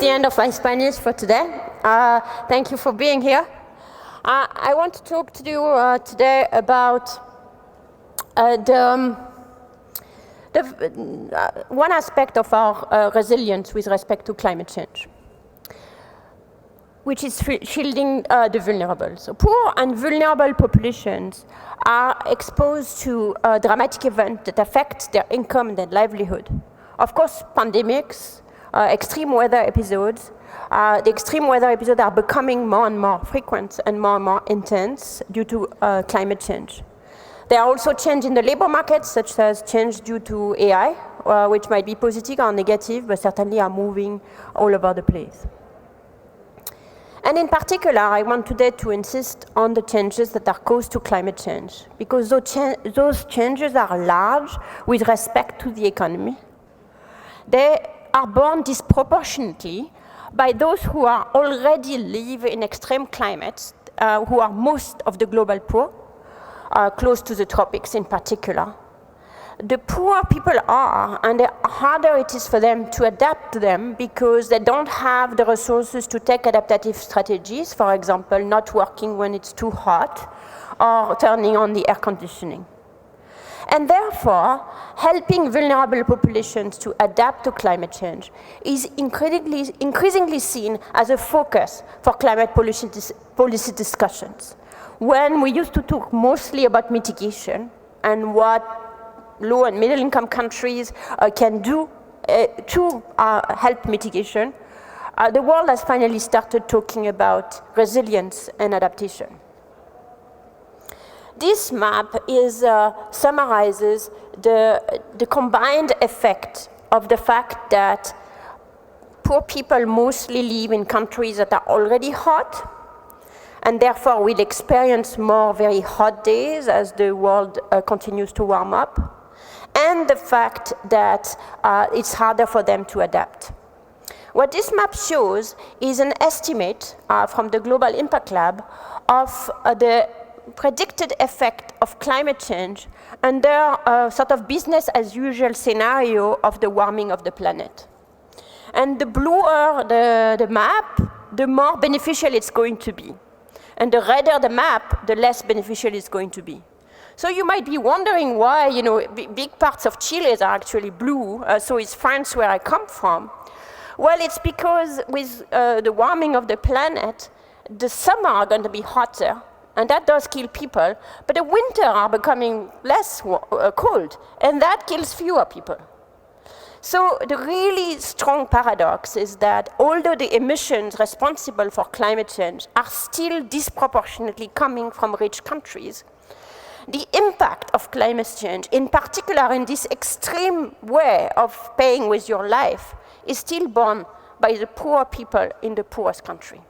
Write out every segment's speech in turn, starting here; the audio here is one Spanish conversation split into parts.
the end of my Spanish for today. Thank you for being here. I want to talk to you today about one aspect of our resilience with respect to climate change, which is shielding the vulnerable. So poor and vulnerable populations are exposed to dramatic events that affect their income and their livelihood. Of course, pandemics, extreme weather episodes. The extreme weather episodes are becoming more and more frequent and more intense due to climate change. There are also changes in the labor market, such as change due to AI, which might be positive or negative, but certainly are moving all over the place. And in particular, I want today to insist on the changes that are caused to climate change, because those changes are large with respect to the economy. They are borne disproportionately by those who are already live in extreme climates, who are most of the global poor, close to the tropics in particular. The poorer people are, and the harder it is for them to adapt to them because they don't have the resources to take adaptive strategies, for example, not working when it's too hot or turning on the air conditioning. And therefore, helping vulnerable populations to adapt to climate change is increasingly seen as a focus for climate policy discussions. When we used to talk mostly about mitigation and what low and middle income countries can do to help mitigation, the world has finally started talking about resilience and adaptation. This map summarizes the combined effect of the fact that poor people mostly live in countries that are already hot, and therefore will experience more very hot days as the world continues to warm up, and the fact that it's harder for them to adapt. What this map shows is an estimate from the Global Impact Lab of the predicted effect of climate change under a sort of business as usual scenario of the warming of the planet. And the bluer the map, the more beneficial it's going to be. And the redder the map, the less beneficial it's going to be. So you might be wondering why, big parts of Chile are actually blue, so is France where I come from. Well, it's because with the warming of the planet, the summer are going to be hotter, and that does kill people, but the winter are becoming less cold, and that kills fewer people. So the really strong paradox is that although the emissions responsible for climate change are still disproportionately coming from rich countries, the impact of climate change, in particular in this extreme way of paying with your life, is still borne by the poor people in the poorest country.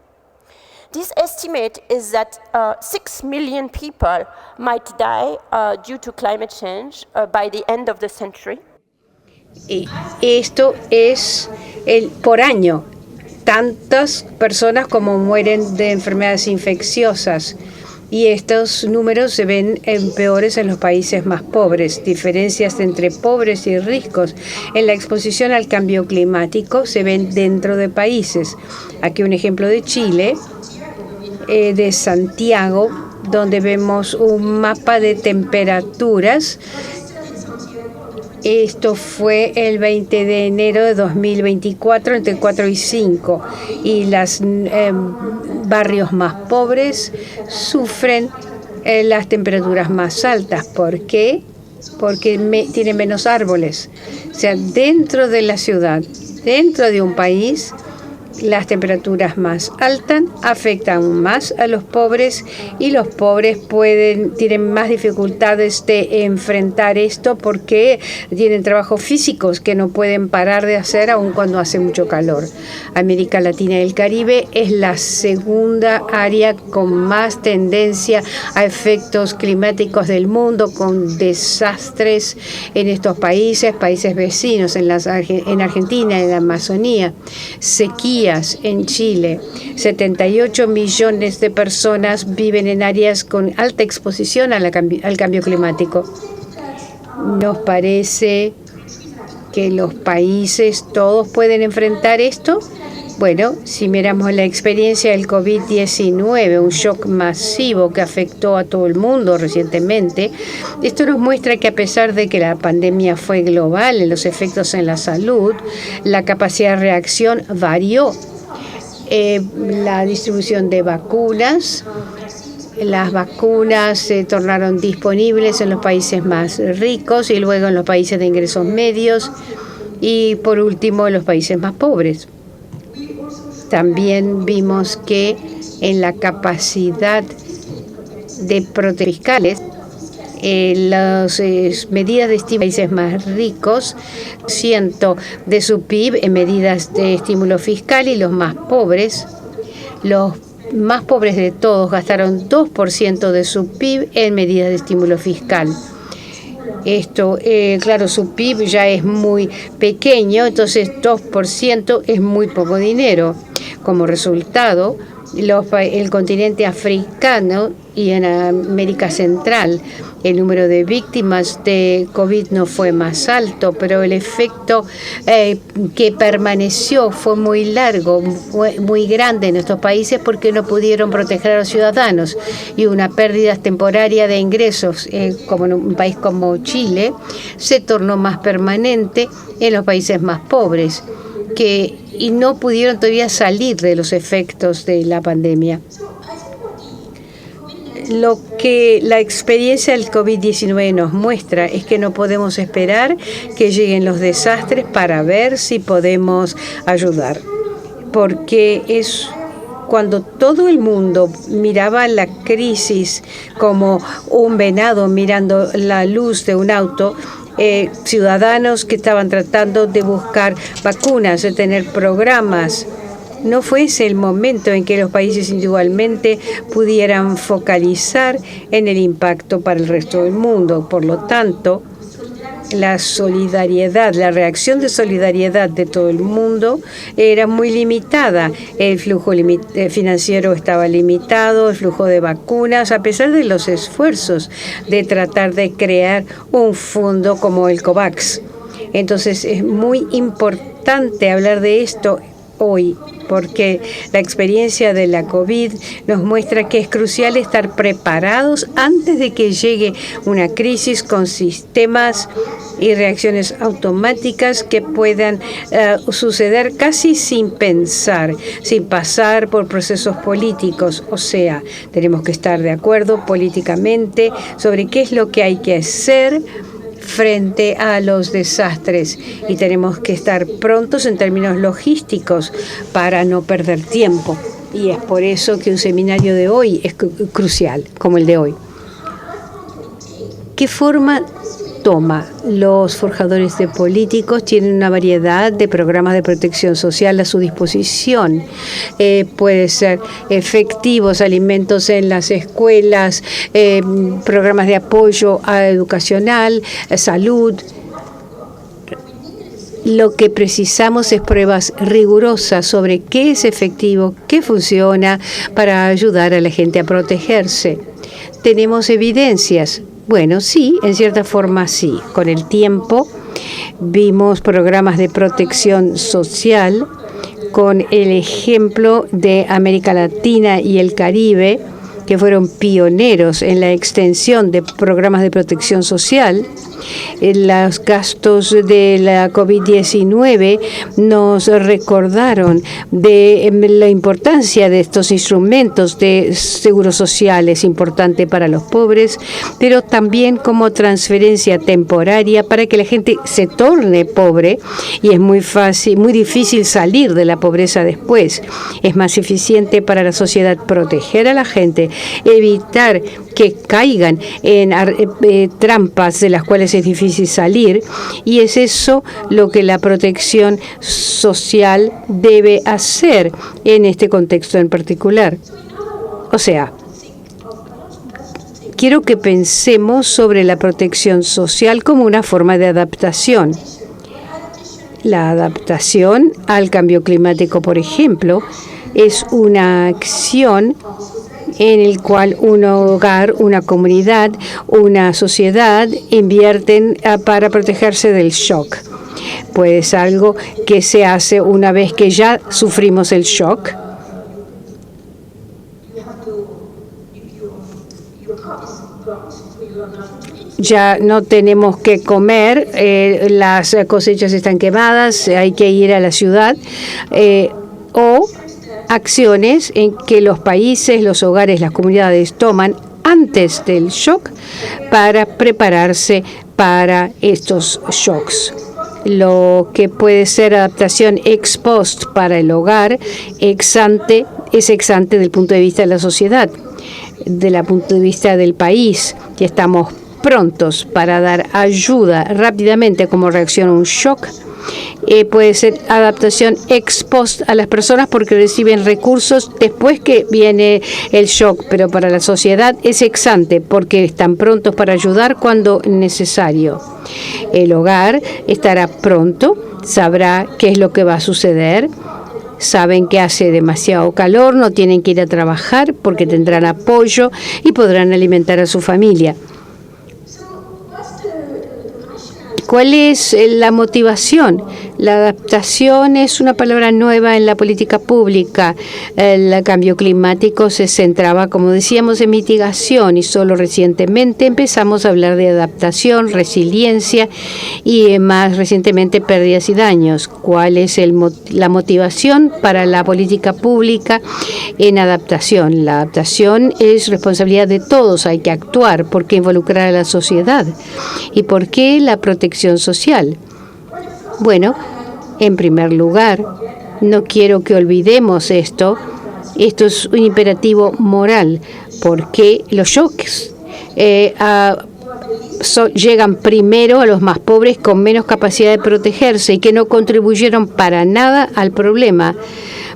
This estimate is that 6 million people might die due to climate change by the end of the century. Y esto es por año, tantas personas como mueren de enfermedades infecciosas. Y estos números se ven peores en los países más pobres. Diferencias entre pobres y ricos en la exposición al cambio climático se ven dentro de países. Aquí un ejemplo de Chile, de Santiago, donde vemos un mapa de temperaturas. Esto fue el 20 de enero de 2024, entre 4 y 5. Y los barrios más pobres sufren las temperaturas más altas. ¿Por qué? Porque tienen menos árboles. O sea, dentro de la ciudad, dentro de un país, las temperaturas más altas afectan más a los pobres y los pobres tienen más dificultades de enfrentar esto porque tienen trabajos físicos que no pueden parar de hacer aun cuando hace mucho calor. América Latina y el Caribe es la segunda área con más tendencia a efectos climáticos del mundo, con desastres en estos países vecinos, en Argentina, en la Amazonía, sequía en Chile. 78 millones de personas viven en áreas con alta exposición al cambio climático. Nos parece que los países todos pueden enfrentar esto. Bueno, si miramos la experiencia del COVID-19, un shock masivo que afectó a todo el mundo recientemente, esto nos muestra que a pesar de que la pandemia fue global en los efectos en la salud, la capacidad de reacción varió. La distribución de vacunas, las vacunas se tornaron disponibles en los países más ricos y luego en los países de ingresos medios y por último en los países más pobres. También vimos que en la capacidad de protección fiscales, las medidas de estímulo en países más ricos, de su PIB en medidas de estímulo fiscal y los más pobres de todos gastaron 2% de su PIB en medidas de estímulo fiscal. Esto, claro, su PIB ya es muy pequeño, entonces 2% es muy poco dinero. Como resultado, el continente africano y en América Central, el número de víctimas de COVID no fue más alto, pero el efecto que permaneció fue muy largo, muy grande en estos países porque no pudieron proteger a los ciudadanos y una pérdida temporaria de ingresos, como en un país como Chile, se tornó más permanente en los países más pobres y no pudieron todavía salir de los efectos de la pandemia. Lo que la experiencia del COVID-19 nos muestra es que no podemos esperar que lleguen los desastres para ver si podemos ayudar, porque es cuando todo el mundo miraba la crisis como un venado mirando la luz de un auto, ciudadanos que estaban tratando de buscar vacunas, de tener programas. No fue ese el momento en que los países individualmente pudieran focalizar en el impacto para el resto del mundo. Por lo tanto, la reacción de solidaridad de todo el mundo era muy limitada. El flujo financiero estaba limitado, el flujo de vacunas, a pesar de los esfuerzos de tratar de crear un fondo como el COVAX. Entonces, es muy importante hablar de esto hoy, porque la experiencia de la COVID nos muestra que es crucial estar preparados antes de que llegue una crisis con sistemas y reacciones automáticas que puedan suceder casi sin pensar, sin pasar por procesos políticos. O sea, tenemos que estar de acuerdo políticamente sobre qué es lo que hay que hacer frente a los desastres y tenemos que estar prontos en términos logísticos para no perder tiempo. Y es por eso que un seminario de hoy es crucial, como el de hoy. ¿Qué forma toma? Los forjadores de políticos tienen una variedad de programas de protección social a su disposición. Puede ser efectivos, alimentos en las escuelas, programas de apoyo educacional, salud. Lo que precisamos es pruebas rigurosas sobre qué es efectivo, qué funciona para ayudar a la gente a protegerse. ¿Tenemos evidencias? Bueno, sí, en cierta forma sí. Con el tiempo vimos programas de protección social con el ejemplo de América Latina y el Caribe, que fueron pioneros en la extensión de programas de protección social. Los gastos de la COVID-19 nos recordaron de la importancia de estos instrumentos de seguro social. Es importante para los pobres, pero también como transferencia temporaria para que la gente se torne pobre, y es muy difícil salir de la pobreza después. Es más eficiente para la sociedad proteger a la gente, evitar que caigan en trampas de las cuales es difícil salir, y es eso lo que la protección social debe hacer en este contexto en particular. O sea, quiero que pensemos sobre la protección social como una forma de adaptación. La adaptación al cambio climático, por ejemplo, es una acción en el cual un hogar, una comunidad, una sociedad invierten para protegerse del shock. Pues algo que se hace una vez que ya sufrimos el shock. Ya no tenemos que comer, las cosechas están quemadas, hay que ir a la ciudad, o acciones en que los países, los hogares, las comunidades toman antes del shock para prepararse para estos shocks. Lo que puede ser adaptación ex post para el hogar, ex ante, es ex ante del punto de vista de la sociedad, del punto de vista del país, que estamos prontos para dar ayuda rápidamente como reacción a un shock. Puede ser adaptación ex post a las personas porque reciben recursos después que viene el shock, pero para la sociedad es ex ante porque están prontos para ayudar cuando necesario. El hogar estará pronto, sabrá qué es lo que va a suceder. Saben que hace demasiado calor, no tienen que ir a trabajar porque tendrán apoyo y podrán alimentar a su familia. ¿Cuál es la motivación? La adaptación es una palabra nueva en la política pública. El cambio climático se centraba, como decíamos, en mitigación y solo recientemente empezamos a hablar de adaptación, resiliencia y más recientemente pérdidas y daños. ¿Cuál es la motivación para la política pública en adaptación? La adaptación es responsabilidad de todos, hay que actuar. ¿Por qué involucrar a la sociedad? ¿Y por qué la protección social? Bueno, en primer lugar, no quiero que olvidemos esto. Esto es un imperativo moral, porque los shocks llegan primero a los más pobres con menos capacidad de protegerse y que no contribuyeron para nada al problema,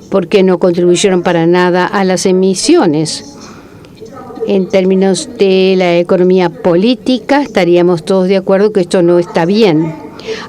porque no contribuyeron para nada a las emisiones. En términos de la economía política, estaríamos todos de acuerdo que esto no está bien.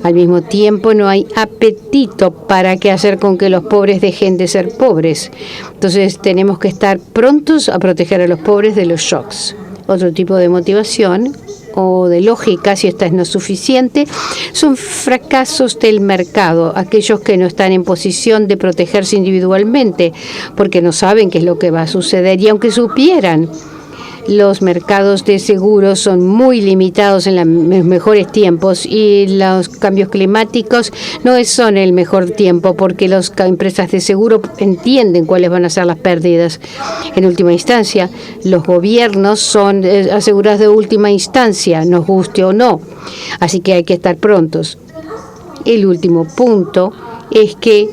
Al mismo tiempo, no hay apetito para qué hacer con que los pobres dejen de ser pobres. Entonces, tenemos que estar prontos a proteger a los pobres de los shocks. Otro tipo de motivación o de lógica, si esta no es suficiente, son fracasos del mercado, aquellos que no están en posición de protegerse individualmente, porque no saben qué es lo que va a suceder, y aunque supieran, los mercados de seguros son muy limitados en los mejores tiempos y los cambios climáticos no son el mejor tiempo porque las empresas de seguro entienden cuáles van a ser las pérdidas. En última instancia, los gobiernos son asegurados de última instancia, nos guste o no. Así que hay que estar prontos. El último punto es que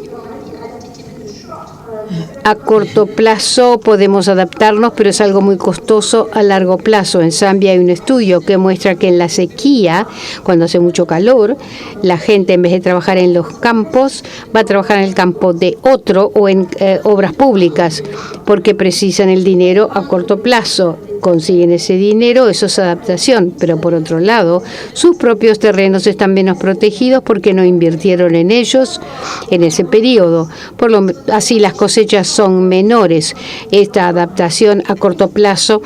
a corto plazo podemos adaptarnos, pero es algo muy costoso a largo plazo. En Zambia hay un estudio que muestra que en la sequía, cuando hace mucho calor, la gente en vez de trabajar en los campos, va a trabajar en el campo de otro o en obras públicas, porque precisan el dinero a corto plazo. Consiguen ese dinero, eso es adaptación, pero por otro lado, sus propios terrenos están menos protegidos porque no invirtieron en ellos en ese periodo. Así las cosechas son menores. Esta adaptación a corto plazo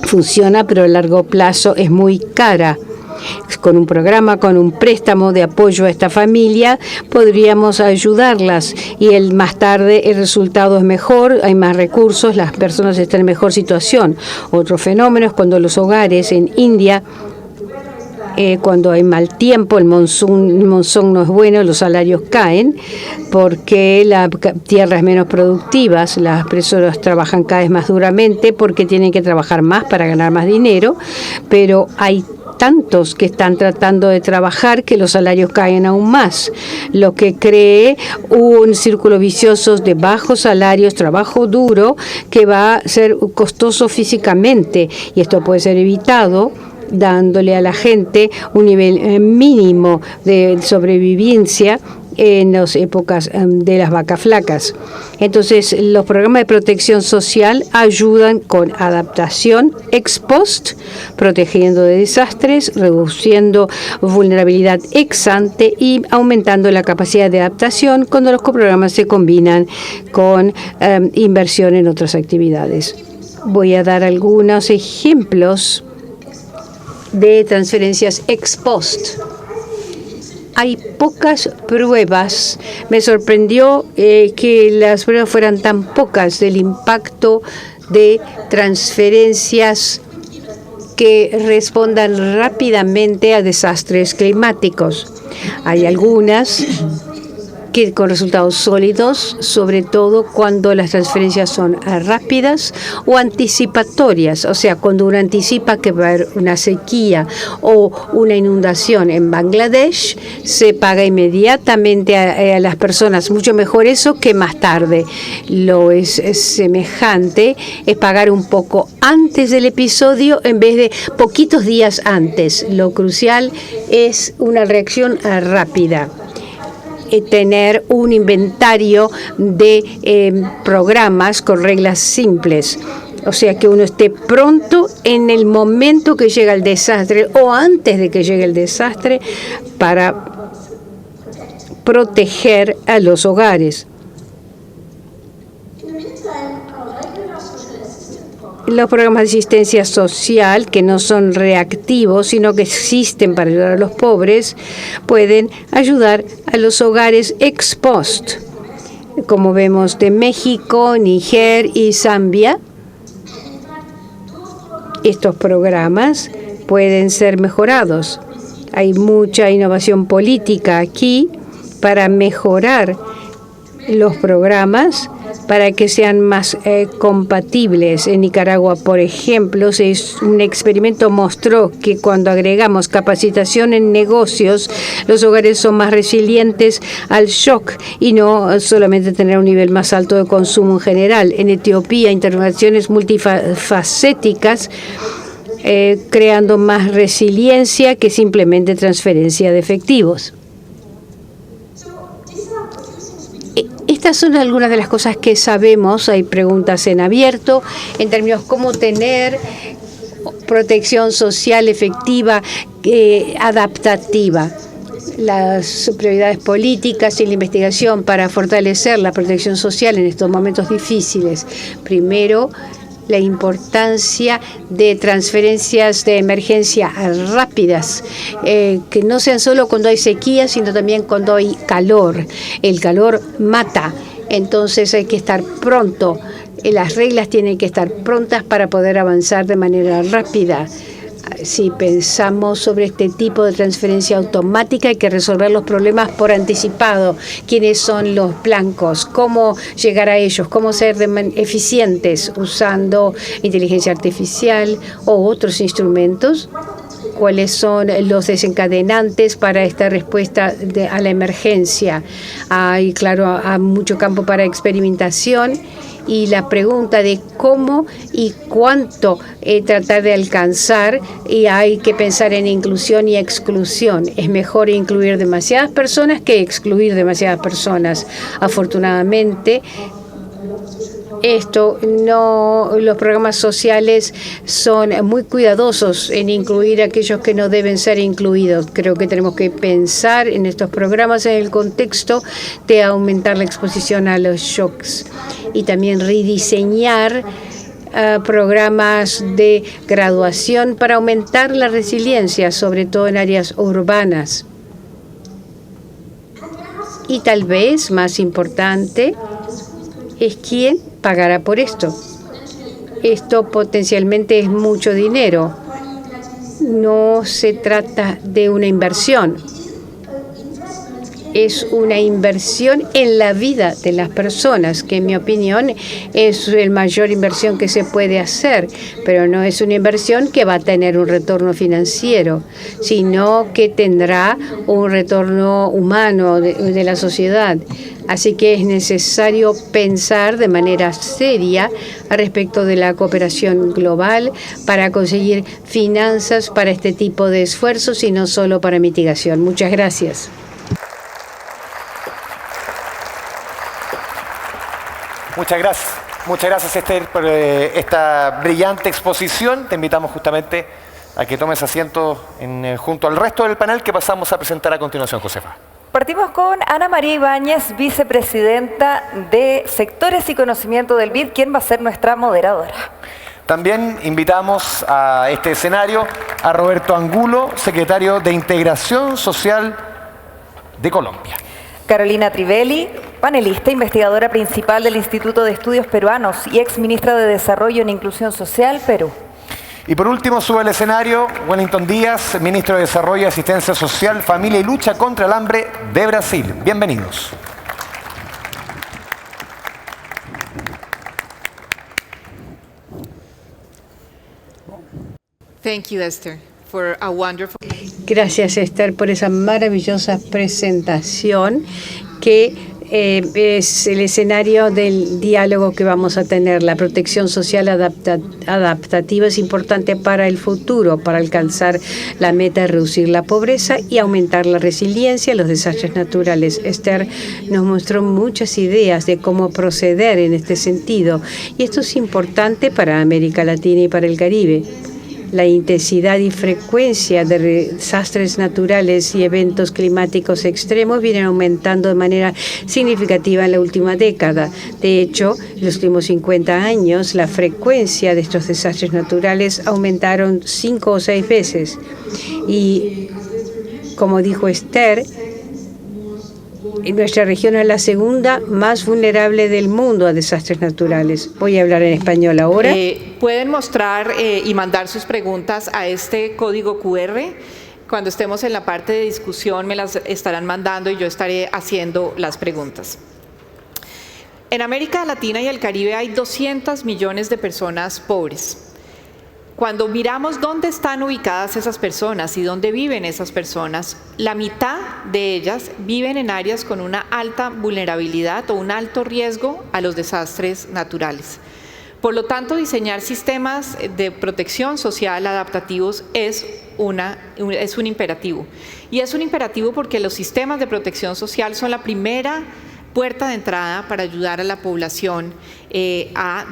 funciona, pero a largo plazo es muy cara. Con un programa, con un préstamo de apoyo a esta familia, podríamos ayudarlas y más tarde el resultado es mejor, hay más recursos, las personas están en mejor situación. Otro fenómeno es cuando los hogares en India, cuando hay mal tiempo, el monzón no es bueno, los salarios caen porque la tierra es menos productiva, las personas trabajan cada vez más duramente porque tienen que trabajar más para ganar más dinero, pero hay tantos que están tratando de trabajar que los salarios caen aún más, lo que cree un círculo vicioso de bajos salarios, trabajo duro, que va a ser costoso físicamente, y esto puede ser evitado dándole a la gente un nivel mínimo de sobrevivencia en las épocas de las vacas flacas. Entonces, los programas de protección social ayudan con adaptación ex post, protegiendo de desastres, reduciendo vulnerabilidad ex ante y aumentando la capacidad de adaptación cuando los programas se combinan con inversión en otras actividades. Voy a dar algunos ejemplos de transferencias ex post. hay pocas pruebas. Me sorprendió que las pruebas fueran tan pocas del impacto de transferencias que respondan rápidamente a desastres climáticos. Hay algunas que con resultados sólidos, sobre todo cuando las transferencias son rápidas o anticipatorias, o sea, cuando uno anticipa que va a haber una sequía o una inundación en Bangladesh, se paga inmediatamente a las personas. Mucho mejor eso que más tarde. Lo es semejante, es pagar un poco antes del episodio en vez de poquitos días antes. Lo crucial es una reacción rápida. Tener un inventario de programas con reglas simples. O sea, que uno esté pronto en el momento que llega el desastre o antes de que llegue el desastre para proteger a los hogares. Los programas de asistencia social, que no son reactivos, sino que existen para ayudar a los pobres, pueden ayudar a los hogares ex post, como vemos de México, Níger y Zambia. Estos programas pueden ser mejorados. Hay mucha innovación política aquí para mejorar los programas para que sean más compatibles. En Nicaragua, por ejemplo, un experimento mostró que cuando agregamos capacitación en negocios, los hogares son más resilientes al shock y no solamente tener un nivel más alto de consumo en general. En Etiopía, intervenciones multifacéticas creando más resiliencia que simplemente transferencia de efectivos. Estas son algunas de las cosas que sabemos. Hay preguntas en abierto en términos de cómo tener protección social efectiva, adaptativa. Las prioridades políticas y la investigación para fortalecer la protección social en estos momentos difíciles. Primero, la importancia de transferencias de emergencia rápidas, que no sean solo cuando hay sequía, sino también cuando hay calor. El calor mata, entonces hay que estar pronto. Las reglas tienen que estar prontas para poder avanzar de manera rápida. Si pensamos sobre este tipo de transferencia automática, hay que resolver los problemas por anticipado. ¿Quiénes son los blancos? ¿Cómo llegar a ellos? ¿Cómo ser eficientes usando inteligencia artificial o otros instrumentos? ¿Cuáles son los desencadenantes para esta respuesta a la emergencia? Hay, claro, hay mucho campo para experimentación. Y la pregunta de cómo y cuánto tratar de alcanzar, y hay que pensar en inclusión y exclusión. Es mejor incluir demasiadas personas que excluir demasiadas personas. Afortunadamente, los programas sociales son muy cuidadosos en incluir a aquellos que no deben ser incluidos. Creo que tenemos que pensar en estos programas en el contexto de aumentar la exposición a los shocks y también rediseñar programas de graduación para aumentar la resiliencia, sobre todo en áreas urbanas. Y tal vez más importante es quién pagará por esto. Esto potencialmente es mucho dinero. No se trata de una inversión. Es una inversión en la vida de las personas, que en mi opinión es la mayor inversión que se puede hacer, pero no es una inversión que va a tener un retorno financiero, sino que tendrá un retorno humano de la sociedad. Así que es necesario pensar de manera seria al respecto de la cooperación global para conseguir finanzas para este tipo de esfuerzos y no solo para mitigación. Muchas gracias. Muchas gracias Esther por esta brillante exposición. Te invitamos justamente a que tomes asiento junto al resto del panel que pasamos a presentar a continuación, Josefa. Partimos con Ana María Ibáñez, vicepresidenta de Sectores y Conocimiento del BID, quien va a ser nuestra moderadora. También invitamos a este escenario a Roberto Angulo, secretario de Integración Social de Colombia. Carolina Trivelli, panelista, investigadora principal del Instituto de Estudios Peruanos y ex ministra de Desarrollo e Inclusión Social, Perú. Y por último sube al escenario Wellington Díaz, ministro de Desarrollo, Asistencia Social, Familia y Lucha contra el Hambre de Brasil. Bienvenidos. Thank you, Esther, for a wonderful... Gracias, Esther, por esa maravillosa presentación que es el escenario del diálogo que vamos a tener. La protección social adaptativa es importante para el futuro, para alcanzar la meta de reducir la pobreza y aumentar la resiliencia a los desastres naturales. Esther nos mostró muchas ideas de cómo proceder en este sentido, y esto es importante para América Latina y para el Caribe. La intensidad y frecuencia de desastres naturales y eventos climáticos extremos vienen aumentando de manera significativa en la última década. De hecho, en los últimos 50 años, la frecuencia de estos desastres naturales aumentaron 5 o 6 veces. Y, como dijo Esther, nuestra región es la segunda más vulnerable del mundo a desastres naturales. Voy a hablar en español ahora. Pueden mostrar y mandar sus preguntas a este código QR. Cuando estemos en la parte de discusión me las estarán mandando y yo estaré haciendo las preguntas. En América Latina y el Caribe hay 200 millones de personas pobres. Cuando miramos dónde están ubicadas esas personas y dónde viven esas personas, la mitad de ellas viven en áreas con una alta vulnerabilidad o un alto riesgo a los desastres naturales. Por lo tanto, diseñar sistemas de protección social adaptativos es un imperativo. Y es un imperativo porque los sistemas de protección social son la primera puerta de entrada para ayudar a la población a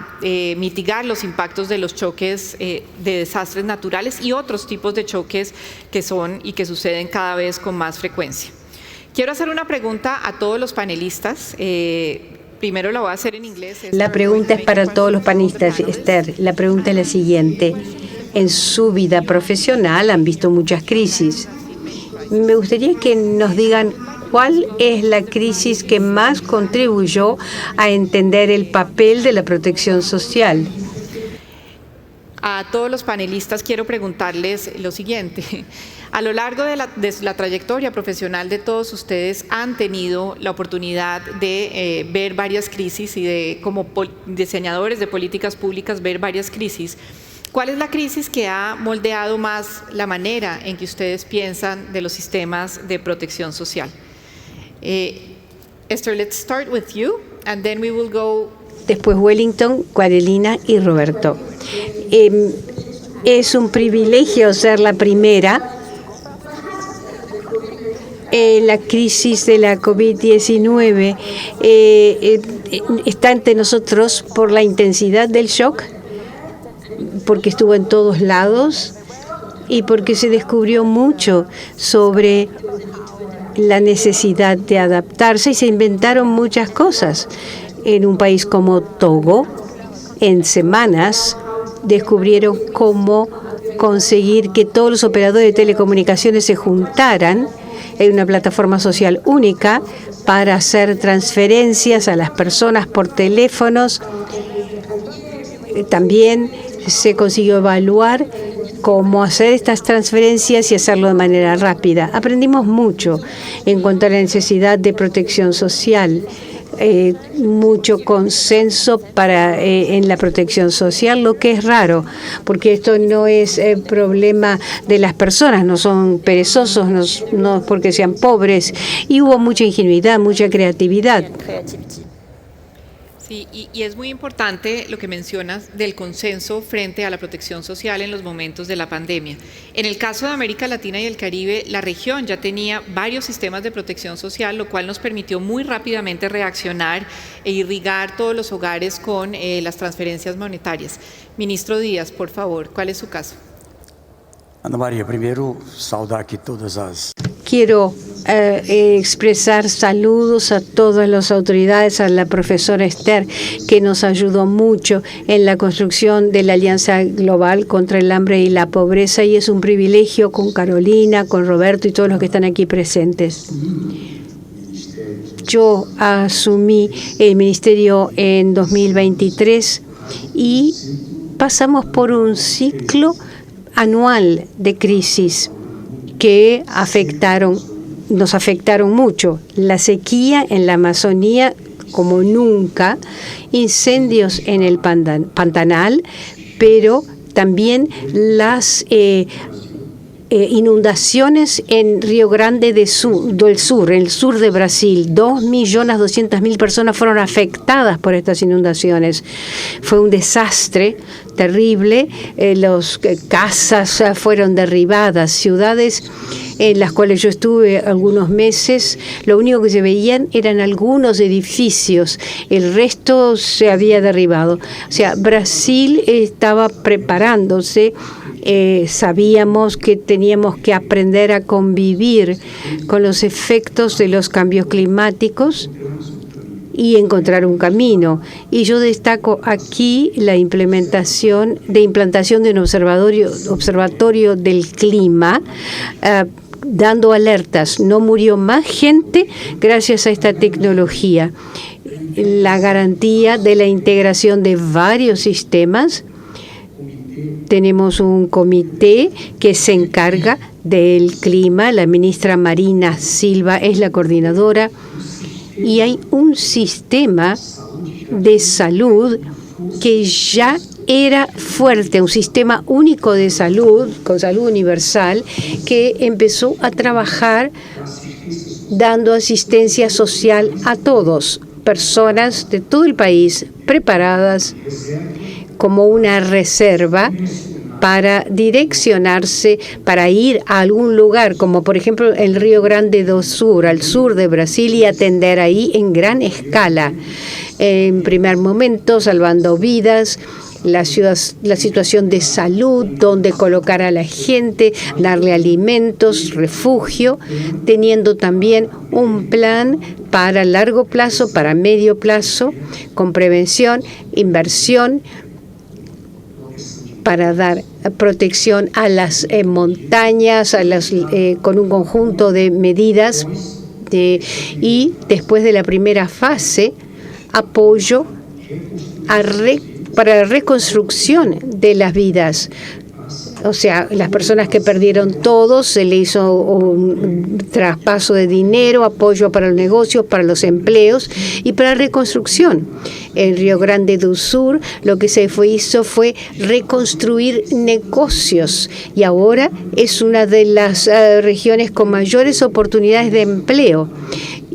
mitigar los impactos de los choques de desastres naturales y otros tipos de choques que son y que suceden cada vez con más frecuencia. Quiero hacer una pregunta a todos los panelistas. Primero la voy a hacer en inglés. La pregunta es para todos los panelistas, Esther. La pregunta es la siguiente. En su vida profesional han visto muchas crisis. Me gustaría que nos digan ¿cuál es la crisis que más contribuyó a entender el papel de la protección social? A todos los panelistas quiero preguntarles lo siguiente. A lo largo de la trayectoria profesional de todos ustedes han tenido la oportunidad de ver varias crisis y de, como diseñadores de políticas públicas, ver varias crisis. ¿Cuál es la crisis que ha moldeado más la manera en que ustedes piensan de los sistemas de protección social? Esther, let's start with you, and then we will go. Después Wellington, Carolina y Roberto. Es un privilegio ser la primera. La crisis de la COVID-19 está ante nosotros por la intensidad del shock, porque estuvo en todos lados y porque se descubrió mucho sobre la necesidad de adaptarse y se inventaron muchas cosas. En un país como Togo, en semanas descubrieron cómo conseguir que todos los operadores de telecomunicaciones se juntaran en una plataforma social única para hacer transferencias a las personas por teléfonos. También se consiguió evaluar cómo hacer estas transferencias y hacerlo de manera rápida. Aprendimos mucho en cuanto a la necesidad de protección social, mucho consenso en la protección social, lo que es raro, porque esto no es problema de las personas, no son perezosos, no porque sean pobres, y hubo mucha ingenuidad, mucha creatividad. Sí, y es muy importante lo que mencionas del consenso frente a la protección social en los momentos de la pandemia. En el caso de América Latina y el Caribe, la región ya tenía varios sistemas de protección social, lo cual nos permitió muy rápidamente reaccionar e irrigar todos los hogares con las transferencias monetarias. Ministro Díaz, por favor, ¿cuál es su caso? Ana María, primero, saudar aquí todas las... Quiero expresar saludos a todas las autoridades, a la profesora Esther, que nos ayudó mucho en la construcción de la Alianza Global contra el Hambre y la Pobreza, y es un privilegio con Carolina, con Roberto y todos los que están aquí presentes. Yo asumí el ministerio en 2023 y pasamos por un ciclo anual de crisis que nos afectaron mucho. La sequía en la Amazonía como nunca, incendios en el Pantanal, pero también las inundaciones en Río Grande del Sur, en el sur de Brasil. 2.200.000 personas fueron afectadas por estas inundaciones. Fue un desastre terrible. Las casas fueron derribadas, ciudades en las cuales yo estuve algunos meses, lo único que se veían eran algunos edificios, el resto se había derribado. O sea, Brasil estaba preparándose, sabíamos que teníamos que aprender a convivir con los efectos de los cambios climáticos y encontrar un camino. Y yo destaco aquí la implantación de un observatorio del clima, dando alertas. No murió más gente gracias a esta tecnología. La garantía de la integración de varios sistemas. Tenemos un comité que se encarga del clima. La ministra Marina Silva es la coordinadora. Y hay un sistema de salud que ya era fuerte, un sistema único de salud, con salud universal, que empezó a trabajar dando asistencia social a todos, personas de todo el país preparadas como una reserva para direccionarse, para ir a algún lugar, como por ejemplo el Río Grande do Sul, al sur de Brasil, y atender ahí en gran escala. En primer momento, salvando vidas, la situación de salud, donde colocar a la gente, darle alimentos, refugio, teniendo también un plan para largo plazo, para medio plazo, con prevención, inversión, para dar protección a las montañas, con un conjunto de medidas, y después de la primera fase, apoyo para la reconstrucción de las vidas. O sea, las personas que perdieron todo, se le hizo un traspaso de dinero, apoyo para los negocios, para los empleos y para la reconstrucción. En Río Grande do Sul lo que se hizo fue reconstruir negocios y ahora es una de las regiones con mayores oportunidades de empleo.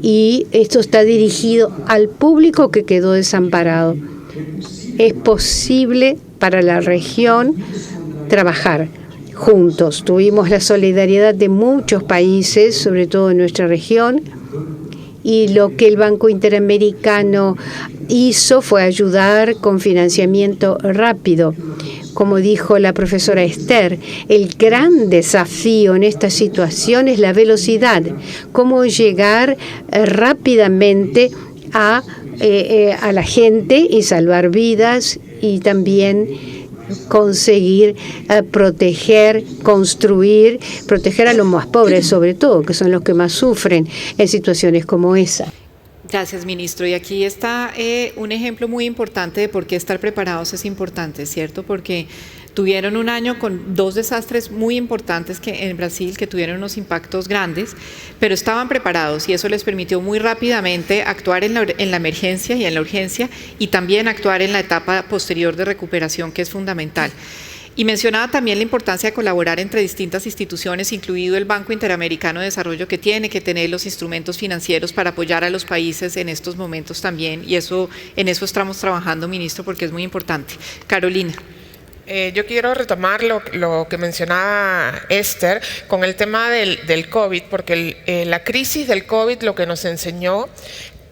Y esto está dirigido al público que quedó desamparado. Es posible para la región trabajar juntos. Tuvimos la solidaridad de muchos países, sobre todo en nuestra región, y lo que el Banco Interamericano hizo fue ayudar con financiamiento rápido. Como dijo la profesora Esther, el gran desafío en esta situación es la velocidad, cómo llegar rápidamente a la gente y salvar vidas, y también conseguir proteger, construir, proteger a los más pobres sobre todo, que son los que más sufren en situaciones como esa. Gracias, ministro. Y aquí está un ejemplo muy importante de por qué estar preparados es importante, ¿cierto? Porque tuvieron un año con 2 desastres muy importantes en Brasil que tuvieron unos impactos grandes, pero estaban preparados y eso les permitió muy rápidamente actuar en la emergencia y en la urgencia, y también actuar en la etapa posterior de recuperación, que es fundamental. Y mencionaba también la importancia de colaborar entre distintas instituciones, incluido el Banco Interamericano de Desarrollo, que tiene que tener los instrumentos financieros para apoyar a los países en estos momentos también, y en eso estamos trabajando, ministro, porque es muy importante. Carolina. Yo quiero retomar lo que mencionaba Esther con el tema del COVID, porque la crisis del COVID lo que nos enseñó,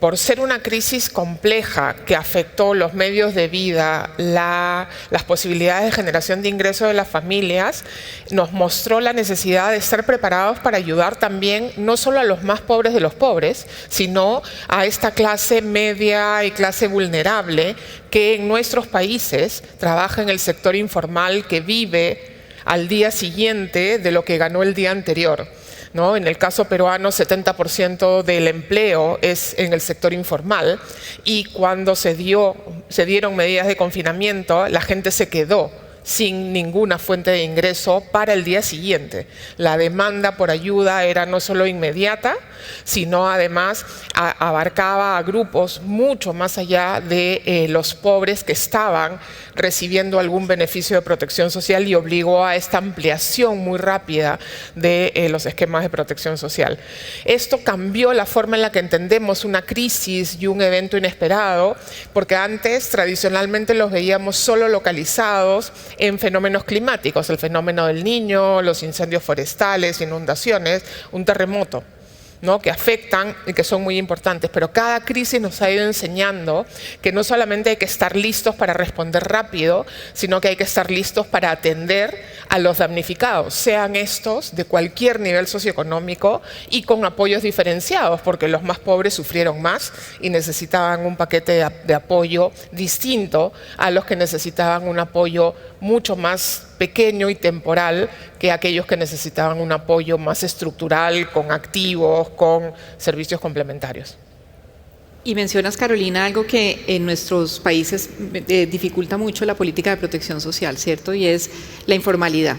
por ser una crisis compleja que afectó los medios de vida, las posibilidades de generación de ingresos de las familias, nos mostró la necesidad de estar preparados para ayudar también no solo a los más pobres de los pobres, sino a esta clase media y clase vulnerable que en nuestros países trabaja en el sector informal, que vive al día siguiente de lo que ganó el día anterior. ¿no? En el caso peruano, 70% del empleo es en el sector informal, y cuando se dieron medidas de confinamiento, la gente se quedó sin ninguna fuente de ingreso para el día siguiente. La demanda por ayuda era no solo inmediata, sino además abarcaba a grupos mucho más allá de los pobres que estaban recibiendo algún beneficio de protección social, y obligó a esta ampliación muy rápida de los esquemas de protección social. Esto cambió la forma en la que entendemos una crisis y un evento inesperado, porque antes tradicionalmente los veíamos solo localizados en fenómenos climáticos, el fenómeno del Niño, los incendios forestales, inundaciones, un terremoto, ¿no? Que afectan y que son muy importantes, pero cada crisis nos ha ido enseñando que no solamente hay que estar listos para responder rápido, sino que hay que estar listos para atender a los damnificados, sean estos de cualquier nivel socioeconómico y con apoyos diferenciados, porque los más pobres sufrieron más y necesitaban un paquete de apoyo distinto a los que necesitaban un apoyo mucho más pequeño y temporal que aquellos que necesitaban un apoyo más estructural, con activos, con servicios complementarios. Y mencionas, Carolina, algo que en nuestros países dificulta mucho la política de protección social, ¿cierto? Y es la informalidad.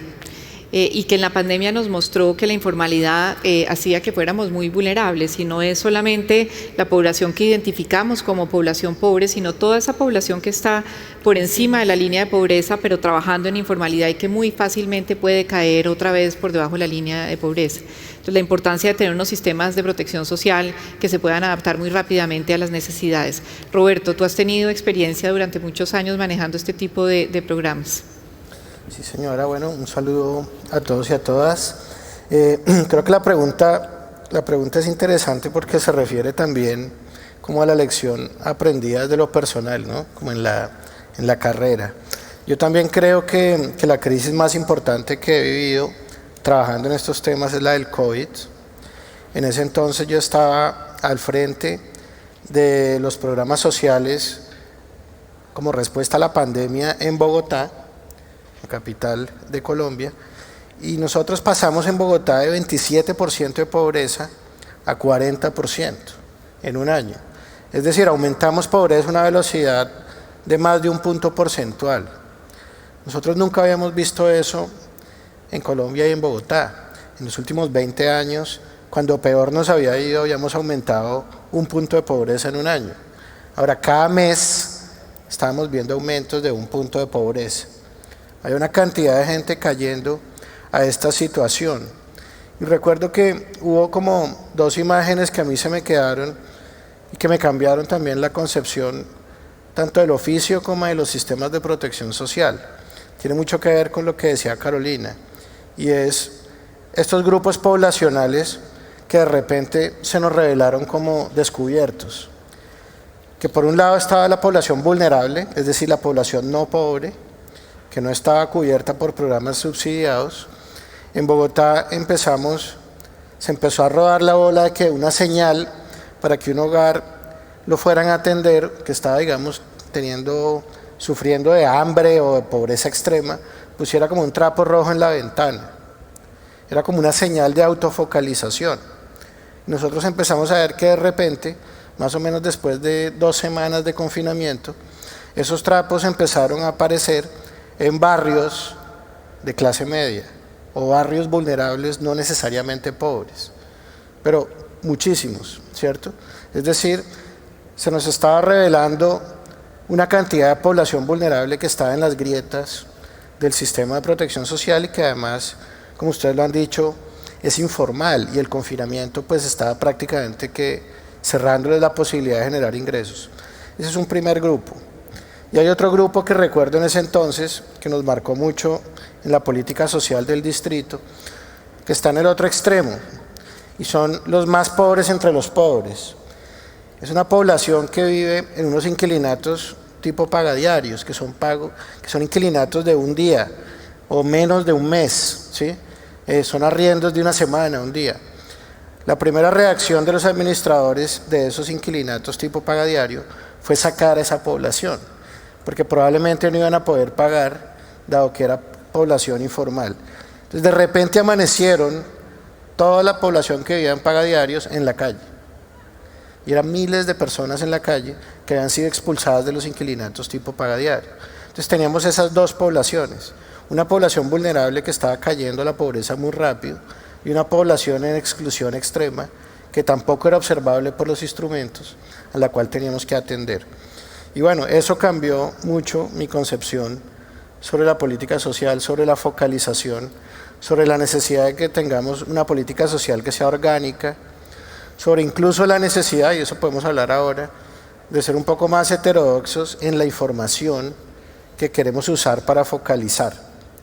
Y que en la pandemia nos mostró que la informalidad hacía que fuéramos muy vulnerables, y no es solamente la población que identificamos como población pobre, sino toda esa población que está por encima de la línea de pobreza, pero trabajando en informalidad, y que muy fácilmente puede caer otra vez por debajo de la línea de pobreza. Entonces, la importancia de tener unos sistemas de protección social que se puedan adaptar muy rápidamente a las necesidades. Roberto, tú has tenido experiencia durante muchos años manejando este tipo de programas. Sí, señora. Bueno, un saludo a todos y a todas. Creo que la pregunta es interesante porque se refiere también como a la lección aprendida desde lo personal, ¿no? Como en la carrera. Yo también creo que la crisis más importante que he vivido trabajando en estos temas es la del COVID. En ese entonces yo estaba al frente de los programas sociales como respuesta a la pandemia en Bogotá, la capital de Colombia, y nosotros pasamos en Bogotá de 27% de pobreza a 40% en un año. Es decir, aumentamos pobreza a una velocidad de más de un punto porcentual. Nosotros nunca habíamos visto eso en Colombia y en Bogotá. En los últimos 20 años, cuando peor nos había ido, habíamos aumentado un punto de pobreza en un año. Ahora, cada mes estábamos viendo aumentos de un punto de pobreza. Hay una cantidad de gente cayendo a esta situación. Y recuerdo que hubo como dos imágenes que a mí se me quedaron y que me cambiaron también la concepción tanto del oficio como de los sistemas de protección social. Tiene mucho que ver con lo que decía Carolina, y es estos grupos poblacionales que de repente se nos revelaron como descubiertos. Que por un lado estaba la población vulnerable, es decir, la población no pobre, que no estaba cubierta por programas subsidiados. En Bogotá se empezó a rodar la bola de que una señal para que un hogar lo fueran a atender, que estaba, digamos, sufriendo de hambre o de pobreza extrema, pusiera como un trapo rojo en la ventana. Era como una señal de autofocalización. Nosotros empezamos a ver que de repente, más o menos después de 2 semanas de confinamiento, esos trapos empezaron a aparecer en barrios de clase media o barrios vulnerables, no necesariamente pobres, pero muchísimos, ¿cierto? Es decir, se nos estaba revelando una cantidad de población vulnerable que estaba en las grietas del sistema de protección social y que además, como ustedes lo han dicho, es informal, y el confinamiento pues estaba prácticamente que cerrándoles la posibilidad de generar ingresos. Ese es un primer grupo. Y hay otro grupo que recuerdo en ese entonces, que nos marcó mucho en la política social del distrito, que está en el otro extremo, y son los más pobres entre los pobres. Es una población que vive en unos inquilinatos tipo pagadiarios, que son inquilinatos de un día o menos de un mes, ¿sí? Son arriendos de una semana, un día. La primera reacción de los administradores de esos inquilinatos tipo pagadiario fue sacar a esa población, porque probablemente no iban a poder pagar, dado que era población informal. Entonces, de repente amanecieron toda la población que vivía en pagadiarios en la calle. Y eran miles de personas en la calle que habían sido expulsadas de los inquilinatos tipo pagadiario. Entonces teníamos esas dos poblaciones, una población vulnerable que estaba cayendo a la pobreza muy rápido y una población en exclusión extrema que tampoco era observable por los instrumentos, a la cual teníamos que atender. Y bueno, eso cambió mucho mi concepción sobre la política social, sobre la focalización, sobre la necesidad de que tengamos una política social que sea orgánica, sobre incluso la necesidad, y eso podemos hablar ahora, de ser un poco más heterodoxos en la información que queremos usar para focalizar,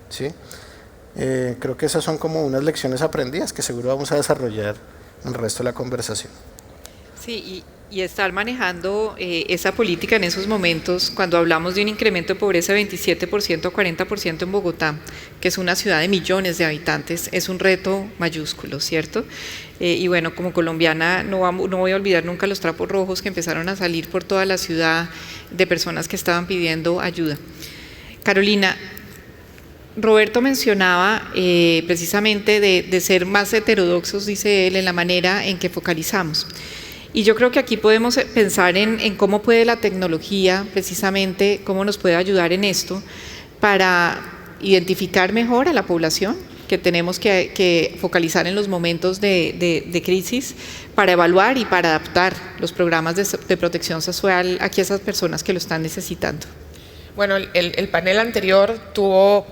¿sí? Creo que esas son como unas lecciones aprendidas que seguro vamos a desarrollar en el resto de la conversación. Sí, y estar manejando esa política en esos momentos, cuando hablamos de un incremento de pobreza de 27% a 40% en Bogotá, que es una ciudad de millones de habitantes, es un reto mayúsculo, ¿cierto? Y bueno, como colombiana no voy a olvidar nunca los trapos rojos que empezaron a salir por toda la ciudad de personas que estaban pidiendo ayuda. Carolina, Roberto mencionaba precisamente de ser más heterodoxos, dice él, en la manera en que focalizamos. Y yo creo que aquí podemos pensar en cómo puede la tecnología, precisamente, cómo nos puede ayudar en esto para identificar mejor a la población que tenemos que focalizar en los momentos de crisis, para evaluar y para adaptar los programas de protección social a esas personas que lo están necesitando. Bueno, el panel anterior tuvo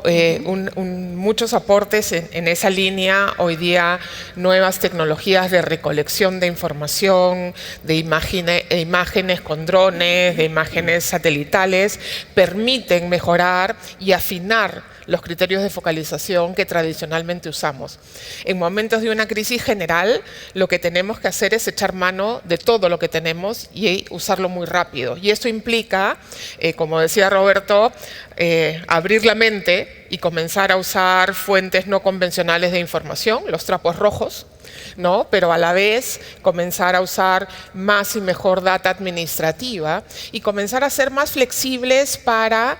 muchos aportes en esa línea. Hoy día nuevas tecnologías de recolección de información, de imágenes con drones, de imágenes satelitales, permiten mejorar y afinar los criterios de focalización que tradicionalmente usamos. En momentos de una crisis general, lo que tenemos que hacer es echar mano de todo lo que tenemos y usarlo muy rápido. Y esto implica, como decía Roberto, abrir la mente y comenzar a usar fuentes no convencionales de información, los trapos rojos, ¿no? Pero a la vez comenzar a usar más y mejor data administrativa y comenzar a ser más flexibles para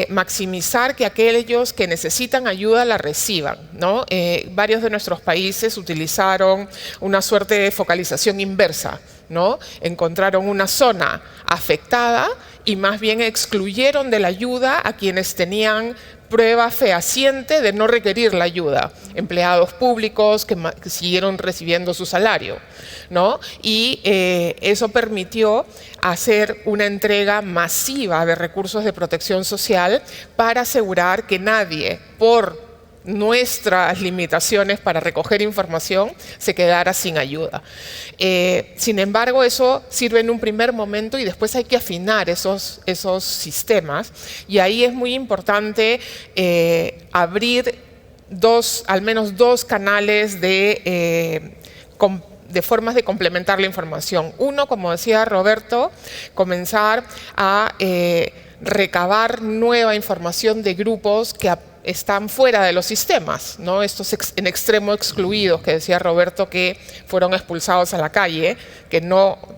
maximizar que aquellos que necesitan ayuda la reciban, ¿no? Varios de nuestros países utilizaron una suerte de focalización inversa, ¿no? Encontraron una zona afectada y más bien excluyeron de la ayuda a quienes tenían prueba fehaciente de no requerir la ayuda, empleados públicos que siguieron recibiendo su salario, ¿no? Y eso permitió hacer una entrega masiva de recursos de protección social para asegurar que nadie, por nuestras limitaciones para recoger información, se quedara sin ayuda. Sin embargo, eso sirve en un primer momento y después hay que afinar esos sistemas, y ahí es muy importante abrir al menos dos canales de formas de complementar la información. Uno, como decía Roberto, comenzar a recabar nueva información de grupos que están fuera de los sistemas, ¿no? Estos en extremo excluidos que decía Roberto, que fueron expulsados a la calle, que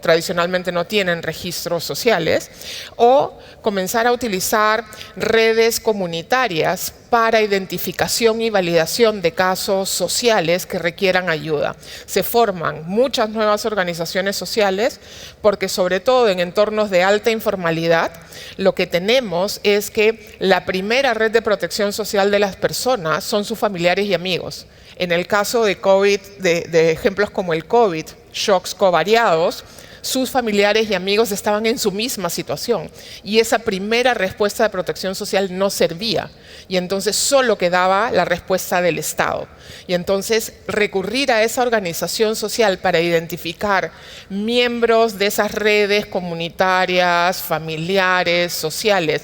tradicionalmente no tienen registros sociales, o comenzar a utilizar redes comunitarias para identificación y validación de casos sociales que requieran ayuda. Se forman muchas nuevas organizaciones sociales porque, sobre todo en entornos de alta informalidad, lo que tenemos es que la primera red de protección social de las personas son sus familiares y amigos. En el caso de COVID, de ejemplos como el COVID, shocks covariados, sus familiares y amigos estaban en su misma situación y esa primera respuesta de protección social no servía, y entonces solo quedaba la respuesta del Estado. Y entonces recurrir a esa organización social para identificar miembros de esas redes comunitarias, familiares, sociales,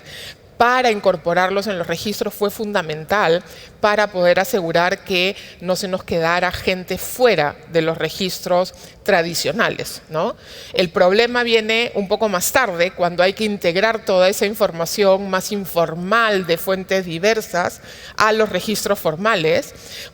para incorporarlos en los registros fue fundamental para poder asegurar que no se nos quedara gente fuera de los registros tradicionales, ¿no? El problema viene un poco más tarde, cuando hay que integrar toda esa información más informal de fuentes diversas a los registros formales,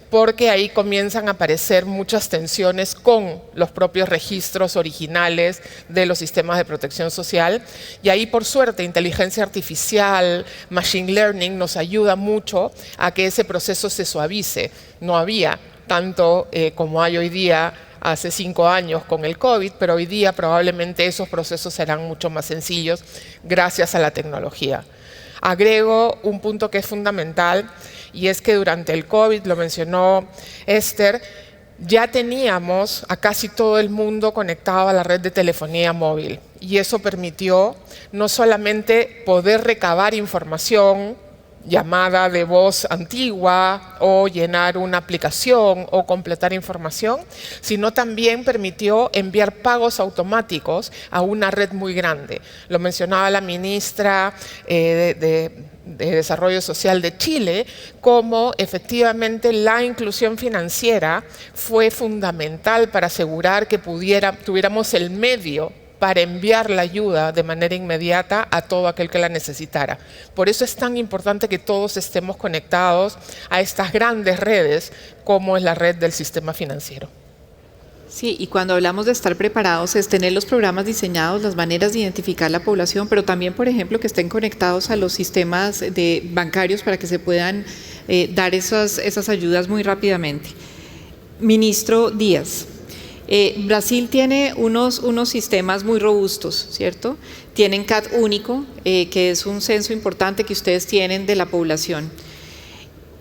porque ahí comienzan a aparecer muchas tensiones con los propios registros originales de los sistemas de protección social, y ahí, por suerte, inteligencia artificial, machine learning nos ayuda mucho a que ese proceso se suavice. No había tanto como hay hoy día hace 5 años con el COVID, pero hoy día probablemente esos procesos serán mucho más sencillos gracias a la tecnología. Agrego un punto que es fundamental, y es que durante el COVID, lo mencionó Esther, ya teníamos a casi todo el mundo conectado a la red de telefonía móvil, y eso permitió no solamente poder recabar información, llamada de voz antigua o llenar una aplicación o completar información, sino también permitió enviar pagos automáticos a una red muy grande. Lo mencionaba la ministra de Desarrollo Social de Chile, como efectivamente la inclusión financiera fue fundamental para asegurar que tuviéramos el medio para enviar la ayuda de manera inmediata a todo aquel que la necesitara. Por eso es tan importante que todos estemos conectados a estas grandes redes como es la red del sistema financiero. Sí, y cuando hablamos de estar preparados es tener los programas diseñados, las maneras de identificar la población, pero también, por ejemplo, que estén conectados a los sistemas bancarios para que se puedan dar esas ayudas muy rápidamente. Ministro Díaz. Brasil tiene unos sistemas muy robustos, ¿cierto? Tienen CAT único, que es un censo importante que ustedes tienen de la población.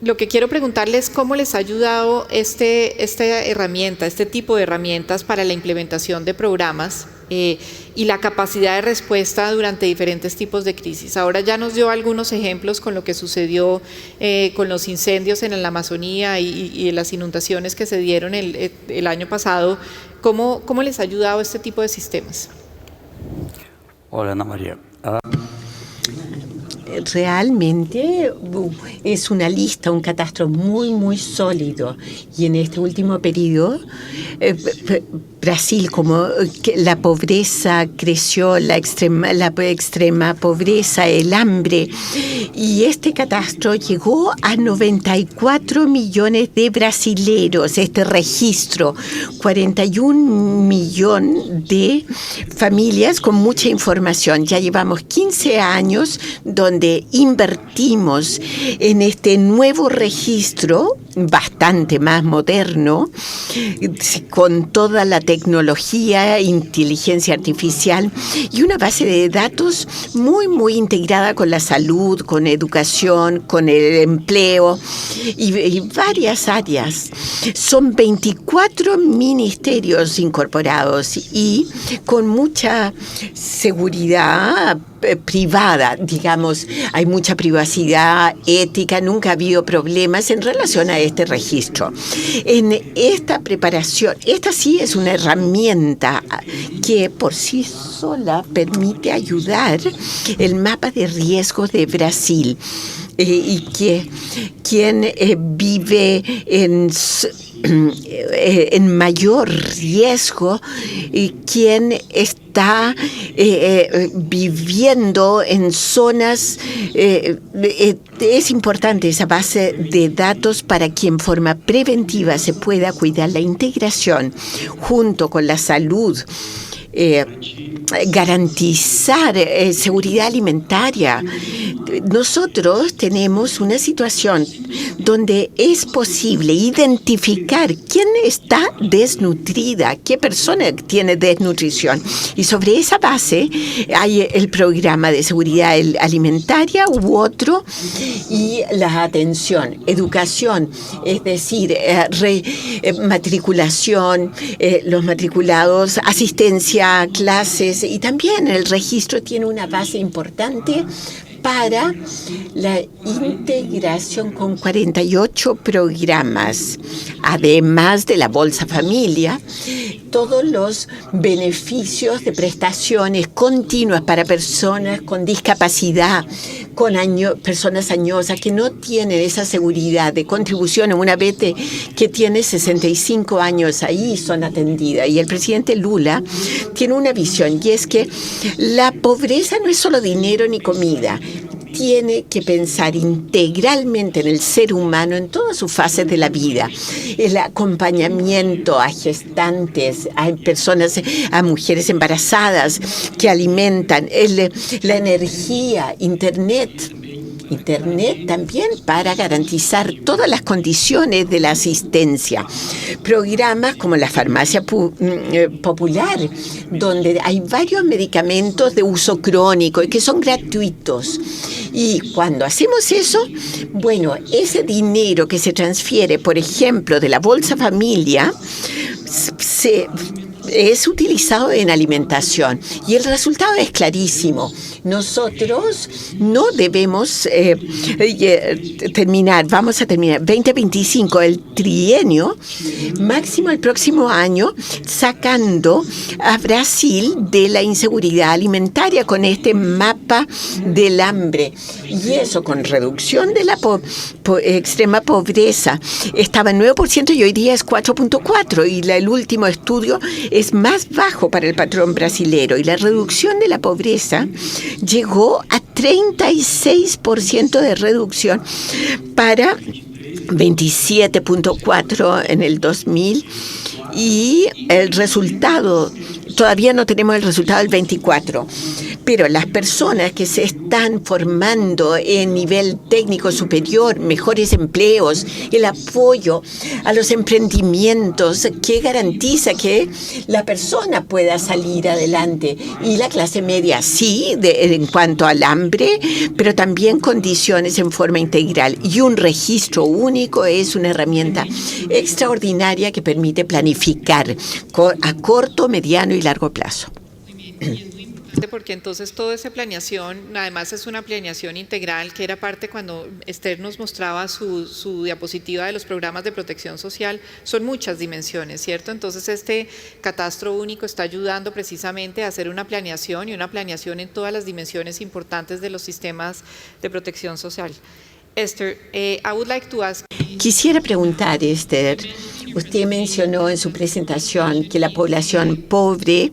Lo que quiero preguntarles es cómo les ha ayudado esta herramienta, este tipo de herramientas para la implementación de programas y la capacidad de respuesta durante diferentes tipos de crisis. Ahora ya nos dio algunos ejemplos con lo que sucedió con los incendios en la Amazonía y las inundaciones que se dieron el año pasado. ¿Cómo les ha ayudado este tipo de sistemas? Hola, Ana María. Realmente es una lista, un catastro muy sólido, y en este último periodo Brasil, como la pobreza creció, la extrema pobreza, el hambre, y este catastro llegó a 94 millones de brasileros, este registro, 41 millones de familias con mucha información. Ya llevamos 15 años donde invertimos en este nuevo registro, bastante más moderno, con toda la tecnología, inteligencia artificial y una base de datos muy integrada con la salud, con educación, con el empleo y varias áreas. Son 24 ministerios incorporados y con mucha seguridad privada, digamos, hay mucha privacidad ética, nunca ha habido problemas en relación a este registro. En esta preparación, esta sí es una herramienta que por sí sola permite ayudar el mapa de riesgos de Brasil y que quien vive en mayor riesgo y quien está viviendo en zonas, es importante esa base de datos para que en forma preventiva se pueda cuidar la integración junto con la salud. Garantizar seguridad alimentaria. Nosotros tenemos una situación donde es posible identificar quién está desnutrida, qué persona tiene desnutrición. Y sobre esa base hay el programa de seguridad alimentaria u otro, y la atención, educación, es decir, matriculación, los matriculados, asistencia, clases, y también el registro tiene una base importante para la integración con 48 programas, además de la Bolsa Familia, todos los beneficios de prestaciones continuas para personas con discapacidad, con personas añosas que no tienen esa seguridad de contribución una vez que tiene 65 años, ahí son atendidas. Y el presidente Lula tiene una visión, y es que la pobreza no es solo dinero ni comida. Tiene que pensar integralmente en el ser humano en todas sus fases de la vida. El acompañamiento a gestantes, a personas, a mujeres embarazadas que alimentan, la energía, internet, Internet también para garantizar todas las condiciones de la asistencia. Programas como la farmacia popular, donde hay varios medicamentos de uso crónico y que son gratuitos. Y cuando hacemos eso, bueno, ese dinero que se transfiere, por ejemplo, de la Bolsa Familia, es utilizado en alimentación y el resultado es clarísimo. Nosotros no debemos vamos a terminar 2025, el trienio máximo el próximo año, sacando a Brasil de la inseguridad alimentaria con este mapa del hambre. Y eso con reducción de la extrema pobreza. Estaba en 9% y hoy día es 4.4%. Y el último estudio es más bajo para el patrón brasilero. Y la reducción de la pobreza llegó a 36% de reducción para 27.4 en el 2000. Y el resultado, todavía no tenemos el resultado del 24, pero las personas que se están formando en nivel técnico superior, mejores empleos, el apoyo a los emprendimientos que garantiza que la persona pueda salir adelante. Y la clase media sí, en cuanto al hambre, pero también condiciones en forma integral. Y un registro único es una herramienta extraordinaria que permite planificar a corto, mediano y largo plazo. Porque entonces toda esa planeación, además es una planeación integral, que era parte cuando Esther nos mostraba su diapositiva de los programas de protección social, son muchas dimensiones, ¿cierto? Entonces este catastro único está ayudando precisamente a hacer una planeación y una planeación en todas las dimensiones importantes de los sistemas de protección social. Esther, I would like to ask... Quisiera preguntar, Esther, usted mencionó en su presentación que la población pobre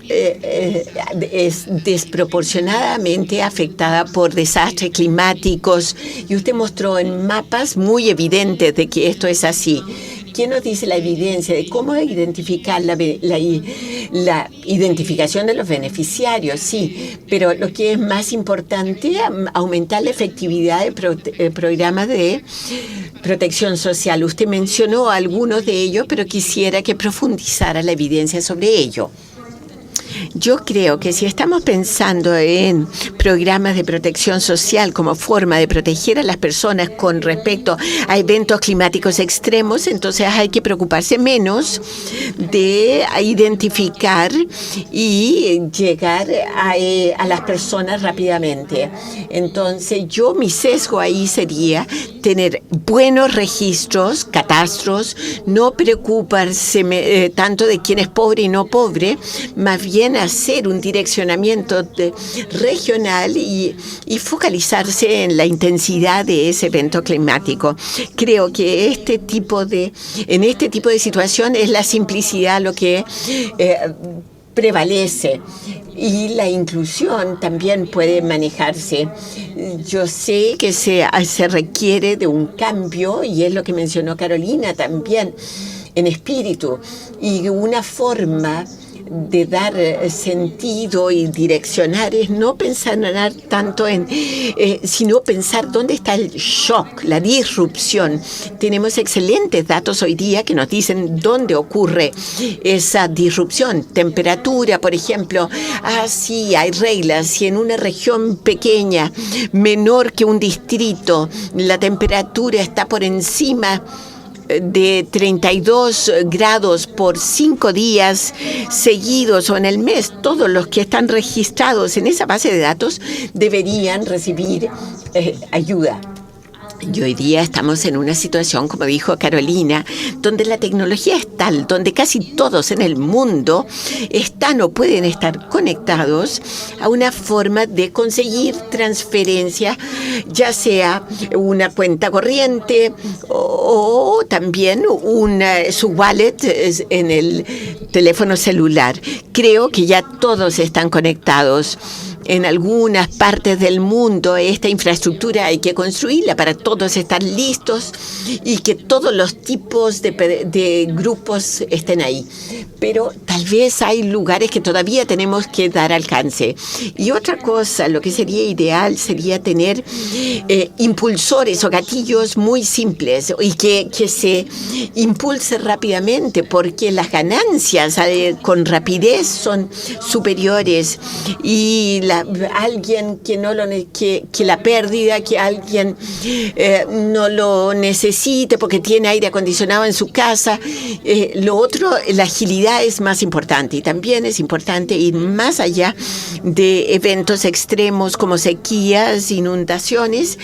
es desproporcionadamente afectada por desastres climáticos y usted mostró en mapas muy evidentes de que esto es así. ¿Qué nos dice la evidencia de cómo identificar la identificación de los beneficiarios? Sí, pero lo que es más importante, aumentar la efectividad de programas de protección social. Usted mencionó algunos de ellos, pero quisiera que profundizara la evidencia sobre ello. Yo creo que si estamos pensando en programas de protección social como forma de proteger a las personas con respecto a eventos climáticos extremos, entonces hay que preocuparse menos de identificar y llegar a las personas rápidamente. Entonces mi sesgo ahí sería tener buenos registros, catastros, no preocuparse tanto de quién es pobre y no pobre, más bien hacer un direccionamiento regional y focalizarse en la intensidad de ese evento climático. Creo que en este tipo de situación es la simplicidad lo que prevalece y la inclusión también puede manejarse. Yo sé que se requiere de un cambio y es lo que mencionó Carolina también en espíritu y una forma de dar sentido y direccionar es no pensar tanto sino pensar dónde está el shock, la disrupción. Tenemos excelentes datos hoy día que nos dicen dónde ocurre esa disrupción. Temperatura, por ejemplo. Sí, hay reglas. Si en una región pequeña, menor que un distrito, la temperatura está por encima de 32 grados por 5 días seguidos o en el mes, todos los que están registrados en esa base de datos deberían recibir ayuda. Y hoy día estamos en una situación, como dijo Carolina, donde la tecnología es tal, donde casi todos en el mundo están o pueden estar conectados a una forma de conseguir transferencia, ya sea una cuenta corriente o también su wallet en el teléfono celular. Creo que ya todos están conectados. en algunas partes del mundo esta infraestructura hay que construirla para todos estar listos y que todos los tipos de grupos estén ahí. Pero tal vez hay lugares que todavía tenemos que dar alcance. Y otra cosa, lo que sería ideal sería tener impulsores o gatillos muy simples y que se impulse rápidamente, porque las ganancias con rapidez son superiores y alguien que no que la pérdida, que alguien no lo necesite porque tiene aire acondicionado en su casa. Lo otro, la agilidad es más importante, y también es importante ir más allá de eventos extremos como sequías, inundaciones,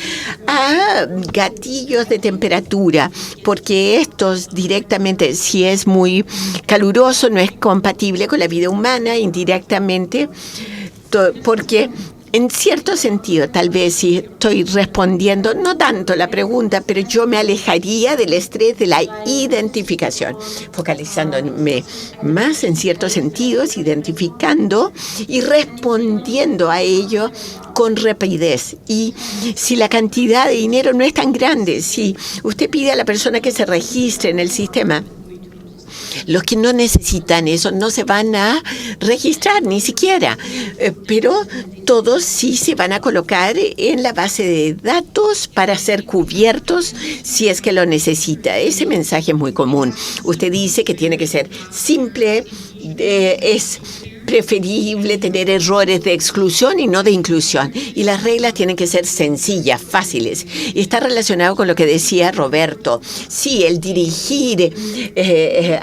a gatillos de temperatura, porque estos directamente, si es muy caluroso, no es compatible con la vida humana indirectamente, porque en cierto sentido, tal vez si estoy respondiendo, no tanto la pregunta, pero yo me alejaría del estrés de la identificación, focalizándome más en ciertos sentidos, identificando y respondiendo a ello con rapidez. Y si la cantidad de dinero no es tan grande, si usted pide a la persona que se registre en el sistema, los que no necesitan eso no se van a registrar ni siquiera, pero todos sí se van a colocar en la base de datos para ser cubiertos si es que lo necesita. Ese mensaje es muy común. Usted dice que tiene que ser simple, es preferible tener errores de exclusión y no de inclusión. Y las reglas tienen que ser sencillas, fáciles. Y está relacionado con lo que decía Roberto. Sí, el dirigir,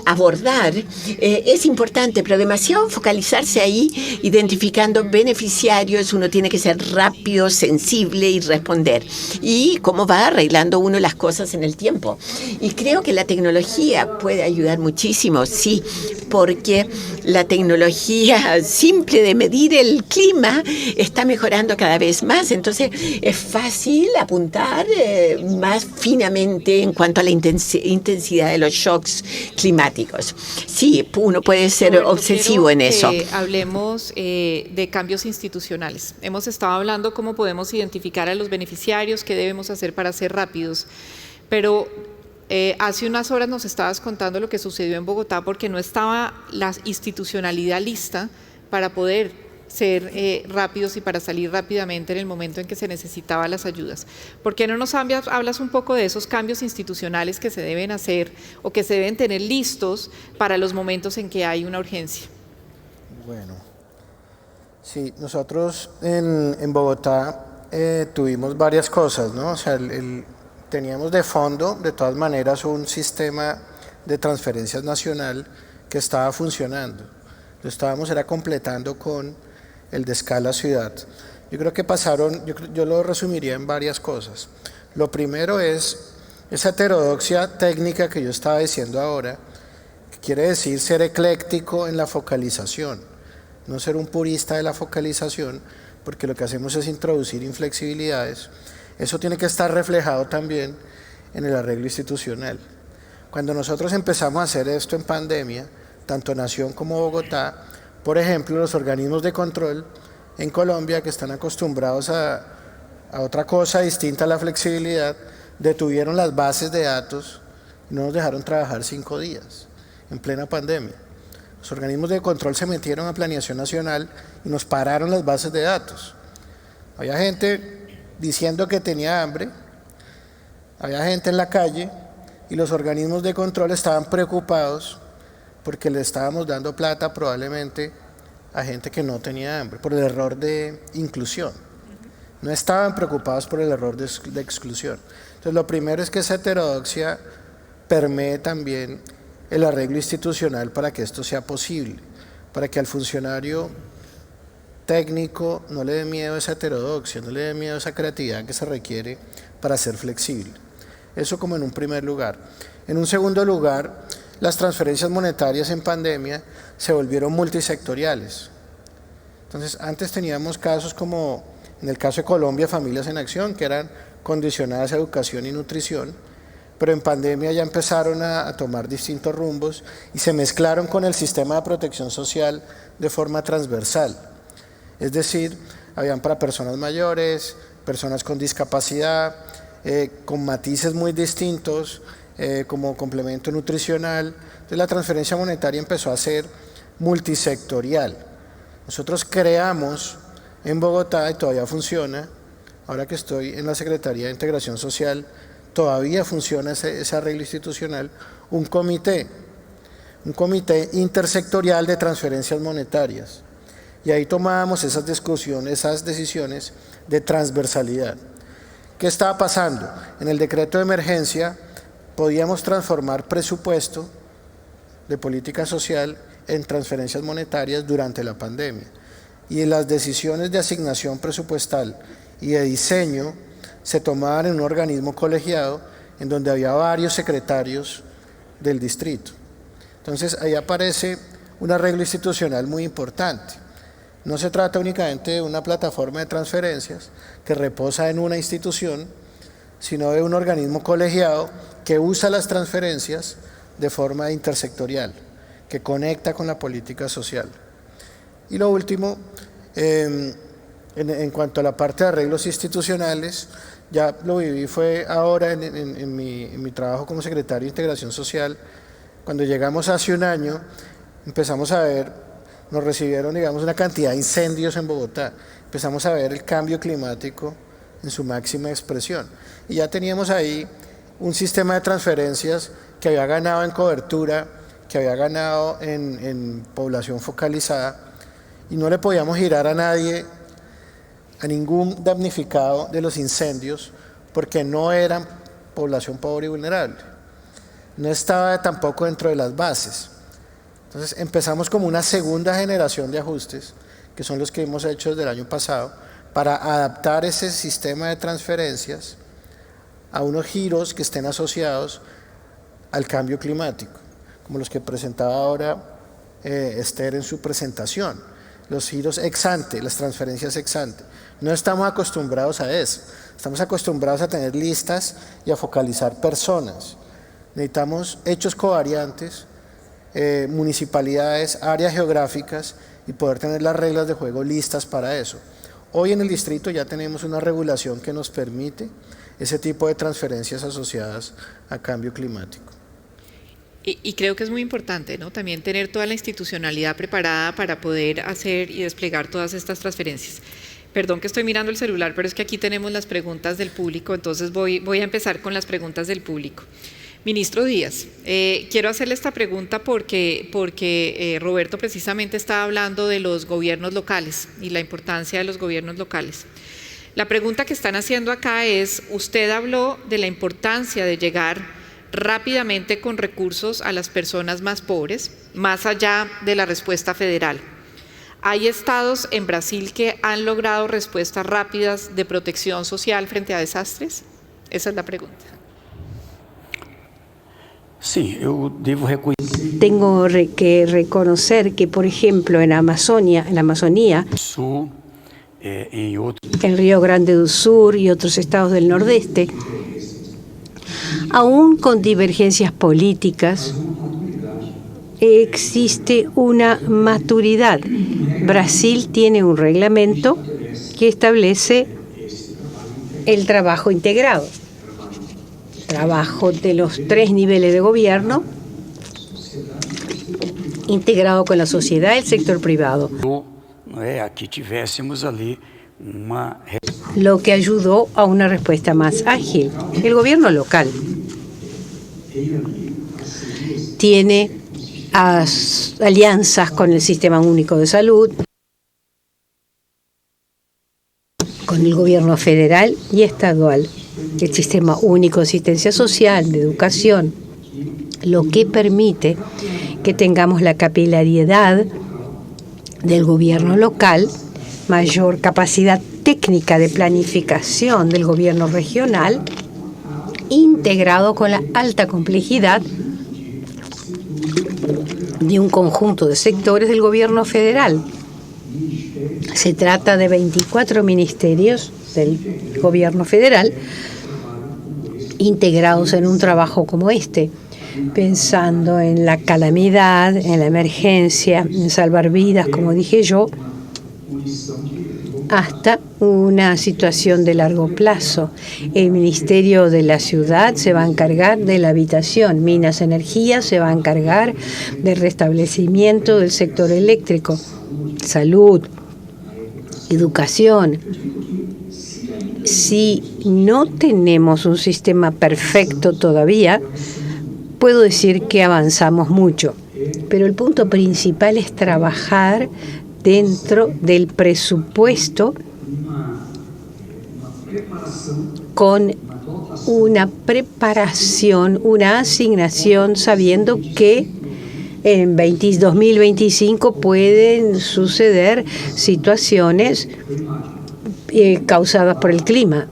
abordar, es importante, pero demasiado focalizarse ahí, identificando beneficiarios. Uno tiene que ser rápido, sensible y responder. Y cómo va arreglando uno las cosas en el tiempo. Y creo que la tecnología puede ayudar muchísimo, sí, porque la tecnología simple de medir el clima está mejorando cada vez más. Entonces es fácil apuntar más finamente en cuanto a la intensidad de los shocks climáticos. Sí, uno puede ser obsesivo en eso. Hablemos de cambios institucionales. Hemos estado hablando cómo podemos identificar a los beneficiarios, qué debemos hacer para ser rápidos, pero hace unas horas nos estabas contando lo que sucedió en Bogotá, porque no estaba la institucionalidad lista para poder ser rápidos y para salir rápidamente en el momento en que se necesitaban las ayudas. ¿Por qué no nos hablas un poco de esos cambios institucionales que se deben hacer o que se deben tener listos para los momentos en que hay una urgencia? Bueno, sí, nosotros en Bogotá tuvimos varias cosas, ¿no? O sea, teníamos de fondo, de todas maneras, un sistema de transferencias nacional que estaba funcionando. Lo estábamos completando con el de escala ciudad. Yo creo que pasaron, yo lo resumiría en varias cosas. Lo primero es esa heterodoxia técnica que yo estaba diciendo ahora, que quiere decir ser ecléctico en la focalización, no ser un purista de la focalización, porque lo que hacemos es introducir inflexibilidades. Eso tiene que estar reflejado también en el arreglo institucional. Cuando nosotros empezamos a hacer esto en pandemia, tanto Nación como Bogotá, por ejemplo, los organismos de control en Colombia, que están acostumbrados a otra cosa distinta a la flexibilidad, detuvieron las bases de datos y no nos dejaron trabajar 5 días en plena pandemia. Los organismos de control se metieron a planeación nacional y nos pararon las bases de datos. Había gente diciendo que tenía hambre, había gente en la calle y los organismos de control estaban preocupados porque le estábamos dando plata probablemente a gente que no tenía hambre, por el error de inclusión. No estaban preocupados por el error de exclusión. Entonces lo primero es que esa heterodoxia permee también el arreglo institucional para que esto sea posible, para que al funcionario técnico no le dé miedo esa heterodoxia, no le dé miedo esa creatividad que se requiere para ser flexible. Eso como en un primer lugar. En un segundo lugar, las transferencias monetarias en pandemia se volvieron multisectoriales. Entonces, antes teníamos casos como, en el caso de Colombia, Familias en Acción, que eran condicionadas a educación y nutrición, pero en pandemia ya empezaron a tomar distintos rumbos y se mezclaron con el sistema de protección social de forma transversal. Es decir, habían para personas mayores, personas con discapacidad, con matices muy distintos, como complemento nutricional. Entonces la transferencia monetaria empezó a ser multisectorial. Nosotros creamos en Bogotá, y todavía funciona, ahora que estoy en la Secretaría de Integración Social, todavía funciona ese arreglo institucional, un comité intersectorial de transferencias monetarias. Y ahí tomábamos esas discusiones, esas decisiones de transversalidad. ¿Qué estaba pasando? En el decreto de emergencia podíamos transformar presupuesto de política social en transferencias monetarias durante la pandemia. Y las decisiones de asignación presupuestal y de diseño se tomaban en un organismo colegiado en donde había varios secretarios del distrito. Entonces ahí aparece un arreglo institucional muy importante. No se trata únicamente de una plataforma de transferencias que reposa en una institución, sino de un organismo colegiado que usa las transferencias de forma intersectorial, que conecta con la política social. Y lo último, en cuanto a la parte de arreglos institucionales, ya lo viví, fue ahora en mi trabajo como secretario de Integración Social. Cuando llegamos hace un año, empezamos a ver, nos recibieron, digamos, una cantidad de incendios en Bogotá. Empezamos a ver el cambio climático en su máxima expresión. Y ya teníamos ahí un sistema de transferencias que había ganado en cobertura, que había ganado en población focalizada, y no le podíamos girar a nadie, a ningún damnificado de los incendios, porque no eran población pobre y vulnerable. No estaba tampoco dentro de las bases. Entonces empezamos como una segunda generación de ajustes, que son los que hemos hecho desde el año pasado, para adaptar ese sistema de transferencias a unos giros que estén asociados al cambio climático, como los que presentaba ahora Esther en su presentación. Los giros ex ante, las transferencias ex ante. No estamos acostumbrados a eso. Estamos acostumbrados a tener listas y a focalizar personas. Necesitamos hechos covariantes, municipalidades, áreas geográficas, y poder tener las reglas de juego listas para eso. Hoy en el distrito ya tenemos una regulación que nos permite ese tipo de transferencias asociadas a cambio climático. Y creo que es muy importante, ¿no? También tener toda la institucionalidad preparada para poder hacer y desplegar todas estas transferencias. Perdón que estoy mirando el celular, pero es que aquí tenemos las preguntas del público, entonces voy a empezar con las preguntas del público. Ministro Díaz, quiero hacerle esta pregunta porque Roberto precisamente estaba hablando de los gobiernos locales y la importancia de los gobiernos locales. La pregunta que están haciendo acá es, usted habló de la importancia de llegar rápidamente con recursos a las personas más pobres, más allá de la respuesta federal. ¿Hay estados en Brasil que han logrado respuestas rápidas de protección social frente a desastres? Esa es la pregunta. Sí, yo debo reconocer. Tengo que reconocer que, por ejemplo, en la Amazonía, Sur, en Río Grande do Sur y otros estados del Nordeste, aún con divergencias políticas, existe una maturidad. Brasil tiene un reglamento que establece el trabajo integrado, trabajo de los 3 niveles de gobierno, integrado con la sociedad y el sector privado. Aquí tivéssemos ali uma... Lo que ayudó a una respuesta más ágil. El gobierno local tiene alianzas con el Sistema Único de Salud, con el gobierno federal y estadual, el Sistema Único de Asistencia Social, de Educación, lo que permite que tengamos la capilaridad del gobierno local, mayor capacidad técnica de planificación del gobierno regional, integrado con la alta complejidad de un conjunto de sectores del gobierno federal. Se trata de 24 ministerios del gobierno federal integrados en un trabajo como este, pensando en la calamidad, en la emergencia, en salvar vidas, como dije yo, hasta una situación de largo plazo. El Ministerio de la Ciudad se va a encargar de la habitación, Minas Energía se va a encargar del restablecimiento del sector eléctrico, salud, educación. Si no tenemos un sistema perfecto todavía, puedo decir que avanzamos mucho, pero el punto principal es trabajar dentro del presupuesto con una preparación, una asignación, sabiendo que en 2025 pueden suceder situaciones causadas por el clima.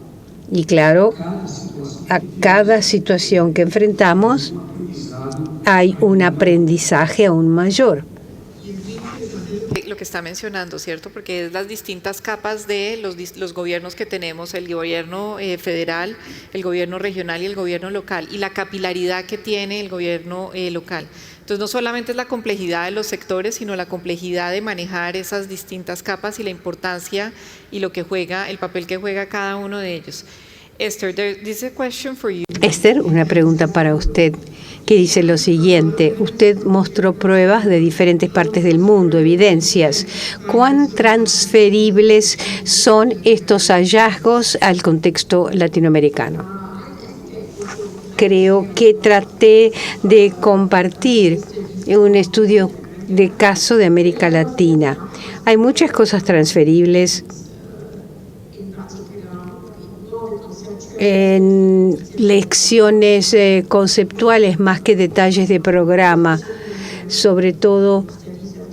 Y claro, a cada situación que enfrentamos hay un aprendizaje aún mayor. Lo que está mencionando, ¿cierto? Porque es las distintas capas de los gobiernos que tenemos, el gobierno federal, el gobierno regional y el gobierno local, y la capilaridad que tiene el gobierno local. Entonces, no solamente es la complejidad de los sectores, sino la complejidad de manejar esas distintas capas y la importancia y lo que juega, el papel que juega cada uno de ellos. Esther, this is a question for you. Esther, una pregunta para usted que dice lo siguiente. Usted mostró pruebas de diferentes partes del mundo, evidencias. ¿Cuán transferibles son estos hallazgos al contexto latinoamericano? Creo que traté de compartir un estudio de caso de América Latina. Hay muchas cosas transferibles en lecciones conceptuales más que detalles de programa, sobre todo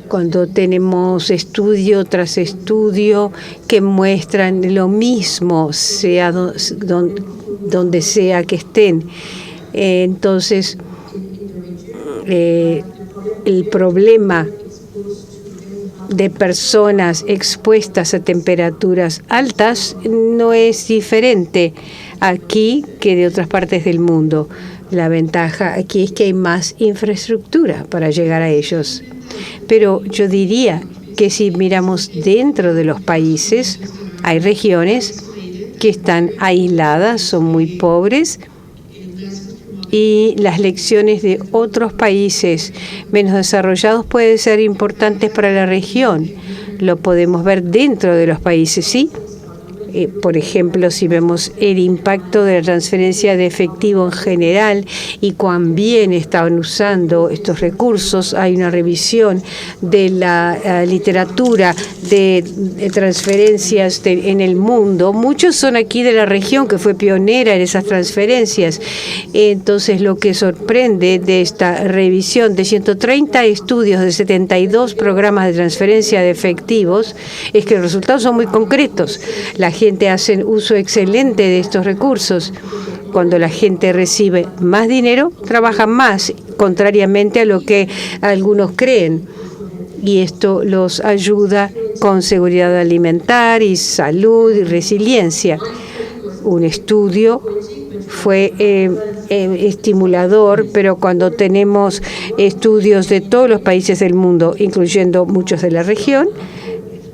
cuando tenemos estudio tras estudio que muestran lo mismo, sea donde sea que estén. Entonces, el problema de personas expuestas a temperaturas altas no es diferente aquí que de otras partes del mundo. La ventaja aquí es que hay más infraestructura para llegar a ellos. Pero yo diría que si miramos dentro de los países, hay regiones que están aisladas, son muy pobres, y las lecciones de otros países menos desarrollados pueden ser importantes para la región. Lo podemos ver dentro de los países, ¿sí? Por ejemplo, si vemos el impacto de la transferencia de efectivo en general y cuán bien estaban usando estos recursos, hay una revisión de la literatura de transferencias en el mundo. Muchos son aquí de la región que fue pionera en esas transferencias. Entonces, lo que sorprende de esta revisión de 130 estudios de 72 programas de transferencia de efectivos es que los resultados son muy concretos. La gente hace uso excelente de estos recursos. Cuando la gente recibe más dinero, trabaja más, contrariamente a lo que algunos creen. Y esto los ayuda con seguridad alimentaria y salud y resiliencia. Un estudio fue estimulador, pero cuando tenemos estudios de todos los países del mundo, incluyendo muchos de la región,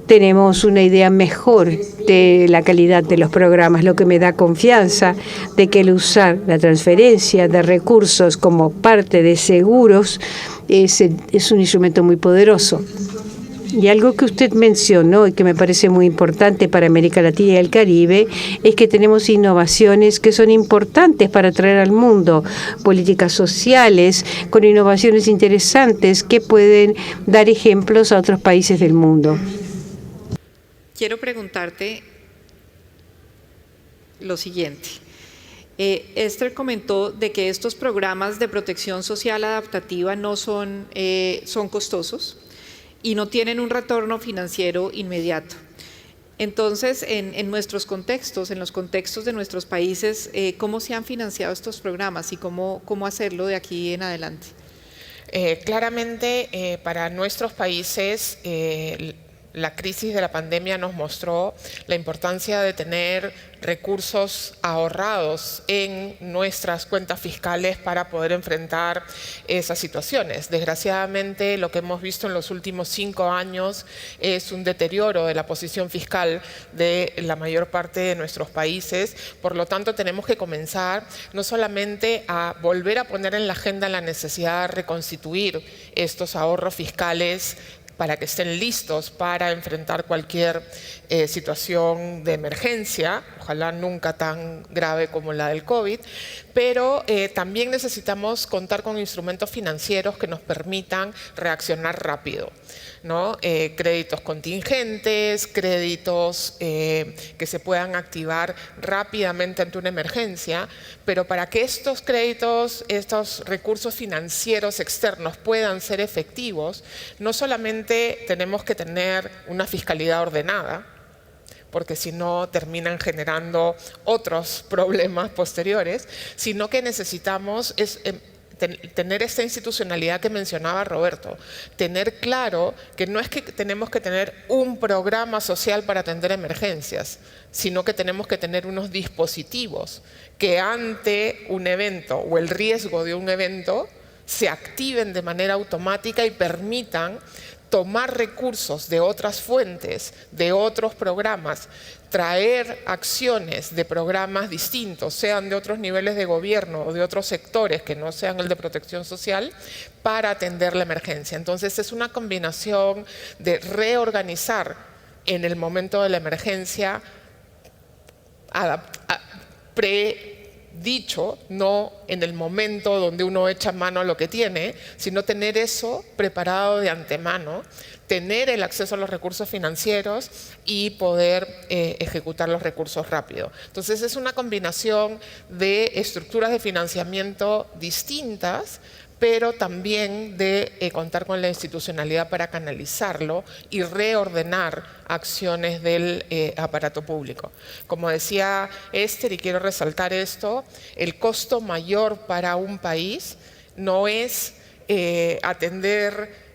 tenemos una idea mejor de la calidad de los programas, lo que me da confianza de que el usar la transferencia de recursos como parte de seguros es un instrumento muy poderoso. Y algo que usted mencionó y que me parece muy importante para América Latina y el Caribe es que tenemos innovaciones que son importantes para traer al mundo, políticas sociales con innovaciones interesantes que pueden dar ejemplos a otros países del mundo. Quiero preguntarte lo siguiente. Esther comentó de que estos programas de protección social adaptativa no son costosos y no tienen un retorno financiero inmediato. Entonces, en nuestros contextos, en los contextos de nuestros países, ¿cómo se han financiado estos programas y cómo hacerlo de aquí en adelante? Claramente, para nuestros países, la crisis de la pandemia nos mostró la importancia de tener recursos ahorrados en nuestras cuentas fiscales para poder enfrentar esas situaciones. Desgraciadamente, lo que hemos visto en los últimos 5 años es un deterioro de la posición fiscal de la mayor parte de nuestros países. Por lo tanto, tenemos que comenzar no solamente a volver a poner en la agenda la necesidad de reconstituir estos ahorros fiscales para que estén listos para enfrentar cualquier situación de emergencia, ojalá nunca tan grave como la del COVID, pero también necesitamos contar con instrumentos financieros que nos permitan reaccionar rápido, ¿no? Créditos contingentes, créditos que se puedan activar rápidamente ante una emergencia, pero para que estos créditos, estos recursos financieros externos puedan ser efectivos, no solamente tenemos que tener una fiscalidad ordenada, porque si no terminan generando otros problemas posteriores, sino que necesitamos tener esta institucionalidad que mencionaba Roberto, tener claro que no es que tenemos que tener un programa social para atender emergencias, sino que tenemos que tener unos dispositivos que ante un evento o el riesgo de un evento se activen de manera automática y permitan tomar recursos de otras fuentes, de otros programas, traer acciones de programas distintos, sean de otros niveles de gobierno o de otros sectores que no sean el de protección social, para atender la emergencia. Entonces es una combinación de reorganizar en el momento de la emergencia predicho, no en el momento donde uno echa mano a lo que tiene, sino tener eso preparado de antemano, tener el acceso a los recursos financieros y poder ejecutar los recursos rápido. Entonces es una combinación de estructuras de financiamiento distintas, pero también de contar con la institucionalidad para canalizarlo y reordenar acciones del aparato público. Como decía Esther, y quiero resaltar esto, el costo mayor para un país no es atender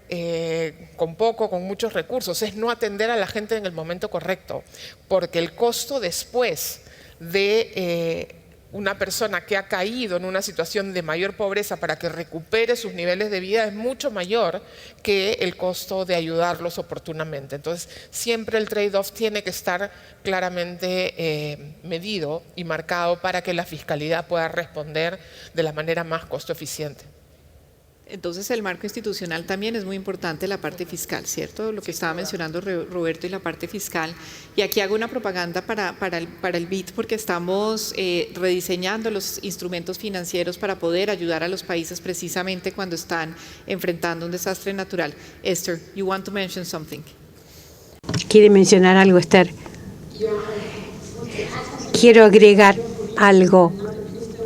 con poco, con muchos recursos, es no atender a la gente en el momento correcto, porque el costo después de una persona que ha caído en una situación de mayor pobreza para que recupere sus niveles de vida es mucho mayor que el costo de ayudarlos oportunamente. Entonces, siempre el trade-off tiene que estar claramente medido y marcado para que la fiscalidad pueda responder de la manera más costo eficiente. Entonces el marco institucional también es muy importante, la parte fiscal, ¿cierto? Lo que estaba mencionando Roberto y la parte fiscal. Y aquí hago una propaganda para el BID, porque estamos rediseñando los instrumentos financieros para poder ayudar a los países precisamente cuando están enfrentando un desastre natural. Esther, you want to mention something? ¿Quiere mencionar algo, Esther? Quiero agregar algo.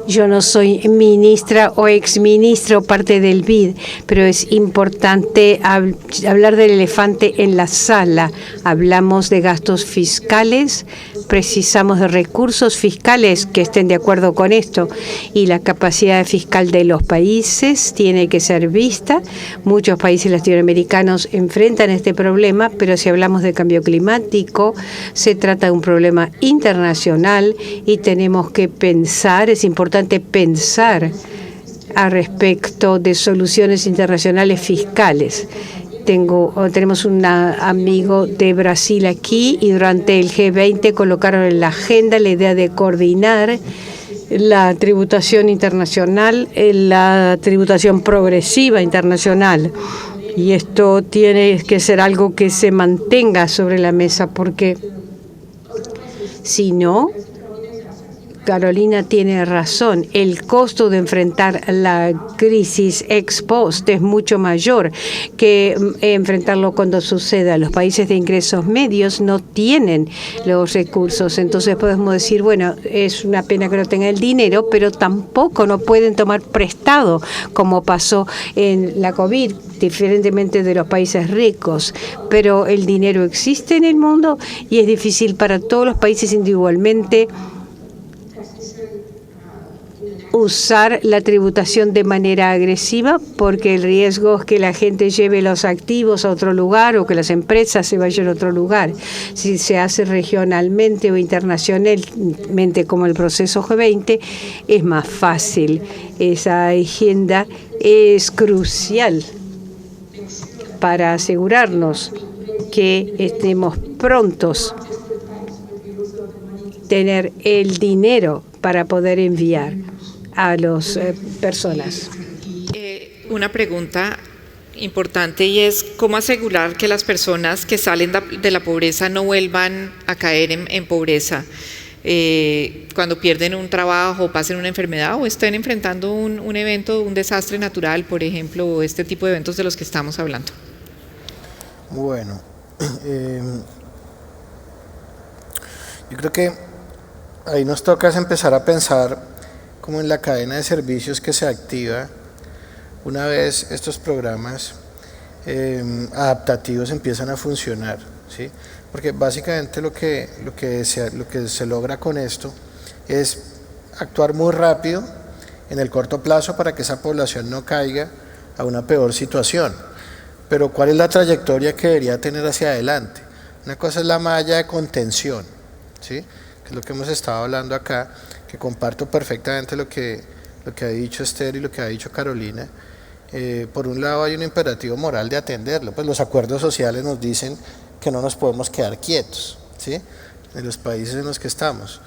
Yo no soy ministra o exministra o parte del BID, pero es importante hablar del elefante en la sala. Hablamos de gastos fiscales, precisamos de recursos fiscales que estén de acuerdo con esto, y la capacidad fiscal de los países tiene que ser vista. Muchos países latinoamericanos enfrentan este problema, pero si hablamos de cambio climático, se trata de un problema internacional y tenemos que pensar, es importante pensar a respecto de soluciones internacionales fiscales. Tenemos un amigo de Brasil aquí y durante el G20 colocaron en la agenda la idea de coordinar la tributación internacional, la tributación progresiva internacional. Y esto tiene que ser algo que se mantenga sobre la mesa, porque si no, Carolina tiene razón, el costo de enfrentar la crisis ex post es mucho mayor que enfrentarlo cuando suceda. Los países de ingresos medios no tienen los recursos, entonces podemos decir, bueno, es una pena que no tengan el dinero, pero tampoco no pueden tomar prestado, como pasó en la COVID, diferentemente de los países ricos. Pero el dinero existe en el mundo y es difícil para todos los países individualmente usar la tributación de manera agresiva, porque el riesgo es que la gente lleve los activos a otro lugar o que las empresas se vayan a otro lugar. Si se hace regionalmente o internacionalmente como el proceso G20, es más fácil. Esa agenda es crucial para asegurarnos que estemos prontos tener el dinero para poder enviar a las personas. Una pregunta importante, y es cómo asegurar que las personas que salen de la pobreza no vuelvan a caer en pobreza cuando pierden un trabajo, pasen una enfermedad o estén enfrentando un evento, un desastre natural, por ejemplo, o este tipo de eventos de los que estamos hablando. Bueno, yo creo que ahí nos toca empezar a pensar como en la cadena de servicios que se activa una vez estos programas adaptativos empiezan a funcionar, ¿sí? Porque básicamente lo que se logra con esto es actuar muy rápido en el corto plazo para que esa población no caiga a una peor situación. Pero ¿cuál es la trayectoria que debería tener hacia adelante? Una cosa es la malla de contención, ¿sí? Que es lo que hemos estado hablando acá, que comparto perfectamente lo que ha dicho Esther y lo que ha dicho Carolina. Por un lado hay un imperativo moral de atenderlo, pues los acuerdos sociales nos dicen que no nos podemos quedar quietos, ¿sí? En los países en los que estamos.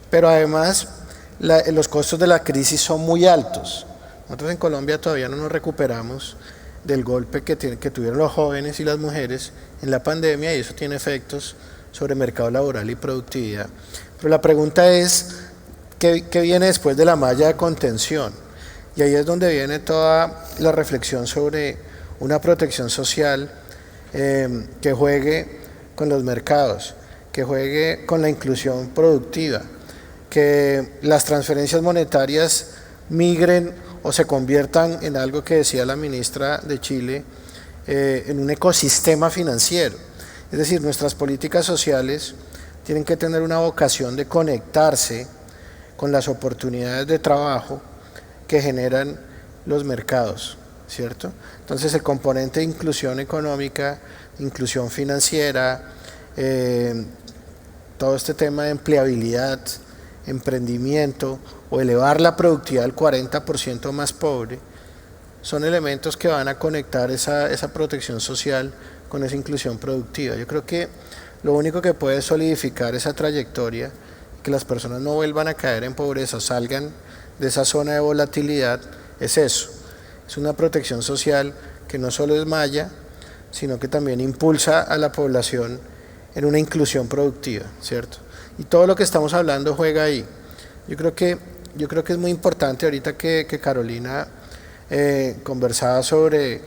Pero además los costos de la crisis son muy altos. Nosotros en Colombia todavía no nos recuperamos del golpe que tuvieron los jóvenes y las mujeres en la pandemia, y eso tiene efectos sobre el mercado laboral y productividad. Pero la pregunta es, ¿qué viene después de la malla de contención? Y ahí es donde viene toda la reflexión sobre una protección social que juegue con los mercados, que juegue con la inclusión productiva, que las transferencias monetarias migren o se conviertan en algo que decía la ministra de Chile, en un ecosistema financiero. Es decir, nuestras políticas sociales tienen que tener una vocación de conectarse con las oportunidades de trabajo que generan los mercados, ¿cierto? Entonces el componente de inclusión económica, inclusión financiera, todo este tema de empleabilidad, emprendimiento o elevar la productividad al 40% más pobre, son elementos que van a conectar esa protección social con esa inclusión productiva. Yo creo que lo único que puede solidificar esa trayectoria, que las personas no vuelvan a caer en pobreza, salgan de esa zona de volatilidad, es eso. Es una protección social que no solo es malla, sino que también impulsa a la población en una inclusión productiva, ¿cierto? Y todo lo que estamos hablando juega ahí. Yo creo que es muy importante ahorita que Carolina conversaba sobre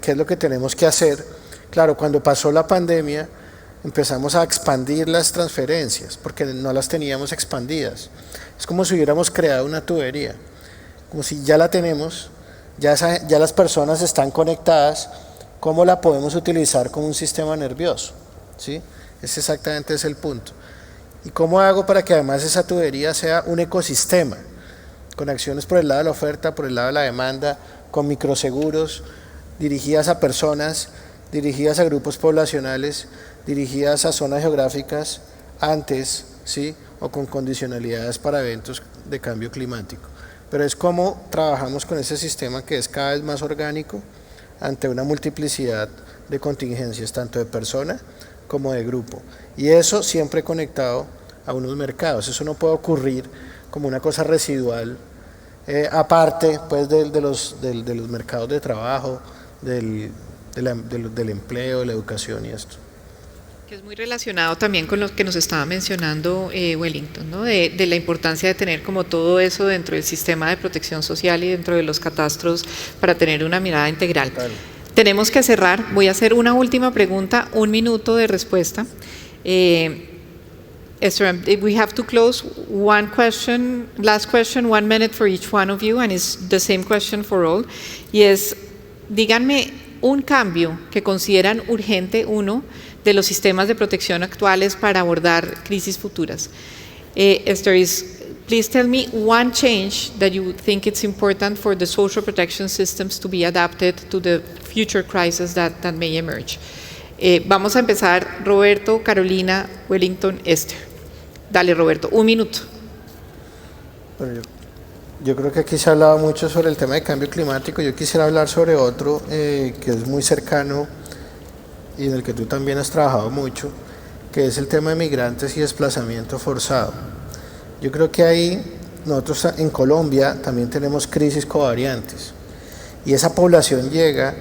qué es lo que tenemos que hacer. Claro, cuando pasó la pandemia empezamos a expandir las transferencias porque no las teníamos expandidas. Es como si hubiéramos creado una tubería, como si ya la tenemos, ya las personas están conectadas, ¿cómo la podemos utilizar como un sistema nervioso? ¿Sí? Exactamente ese es el punto. ¿Y cómo hago para que además esa tubería sea un ecosistema, con acciones por el lado de la oferta, por el lado de la demanda, con microseguros, dirigidas a personas, dirigidas a grupos poblacionales, dirigidas a zonas geográficas antes, ¿sí? O con condicionalidades para eventos de cambio climático? Pero es cómo trabajamos con ese sistema que es cada vez más orgánico ante una multiplicidad de contingencias, tanto de persona como de grupo. Y eso siempre conectado a unos mercados. Eso no puede ocurrir como una cosa residual, aparte pues, de los mercados de trabajo, del empleo, de la educación y esto. Que es muy relacionado también con lo que nos estaba mencionando Wellington, ¿no? De la importancia de tener como todo eso dentro del sistema de protección social y dentro de los catastros para tener una mirada integral. Claro. Tenemos que cerrar. Voy a hacer una última pregunta, 1 minuto de respuesta. Esther, we have to close. One question, last question, 1 minute for each one of you, and it's the same question for all. Y es, díganme un cambio que consideran urgente, uno, de los sistemas de protección actuales para abordar crisis futuras. Esther, please tell me one change that you think it's important for the social protection systems to be adapted to the future crises that may emerge. Vamos a empezar, Roberto, Carolina, Wellington, Esther. Dale, Roberto, 1 minuto. Bueno, yo creo que aquí se ha hablado mucho sobre el tema de cambio climático. Yo quisiera hablar sobre otro que es muy cercano y en el que tú también has trabajado mucho, que es el tema de migrantes y desplazamiento forzado. Yo creo que ahí nosotros en Colombia también tenemos crisis covariantes y esa población llega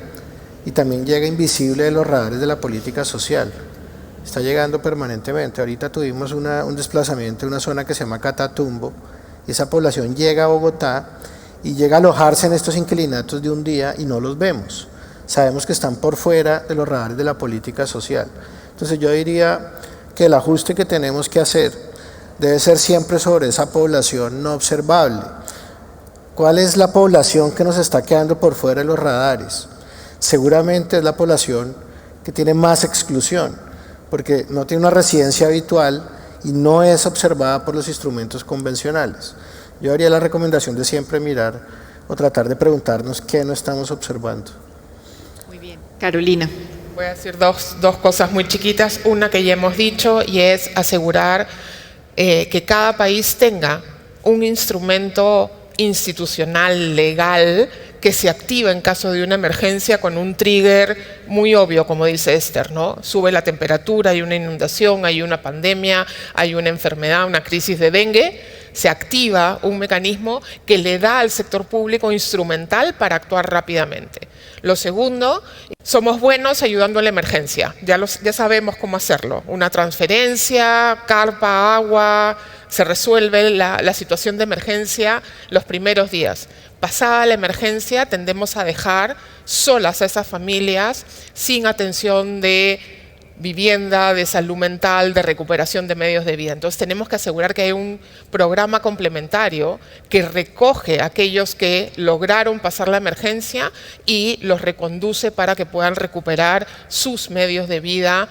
y también llega invisible de los radares de la política social. Está llegando permanentemente. Ahorita tuvimos un desplazamiento en una zona que se llama Catatumbo. Esa población llega a Bogotá y llega a alojarse en estos inquilinatos de un día y no los vemos. Sabemos que están por fuera de los radares de la política social. Entonces yo diría que el ajuste que tenemos que hacer debe ser siempre sobre esa población no observable. ¿Cuál es la población que nos está quedando por fuera de los radares? Seguramente es la población que tiene más exclusión, porque no tiene una residencia habitual y no es observada por los instrumentos convencionales. Yo haría la recomendación de siempre mirar o tratar de preguntarnos qué no estamos observando. Muy bien. Carolina. Voy a decir dos cosas muy chiquitas. Una que ya hemos dicho y es asegurar que cada país tenga un instrumento institucional, legal, que se activa en caso de una emergencia con un trigger muy obvio, como dice Esther, ¿no? Sube la temperatura, hay una inundación, hay una pandemia, hay una enfermedad, una crisis de dengue, se activa un mecanismo que le da al sector público instrumental para actuar rápidamente. Lo segundo, somos buenos ayudando a la emergencia, ya sabemos cómo hacerlo, una transferencia, carpa, agua, se resuelve la situación de emergencia los primeros días. Pasada la emergencia tendemos a dejar solas a esas familias sin atención de vivienda, de salud mental, de recuperación de medios de vida. Entonces tenemos que asegurar que hay un programa complementario que recoge a aquellos que lograron pasar la emergencia y los reconduce para que puedan recuperar sus medios de vida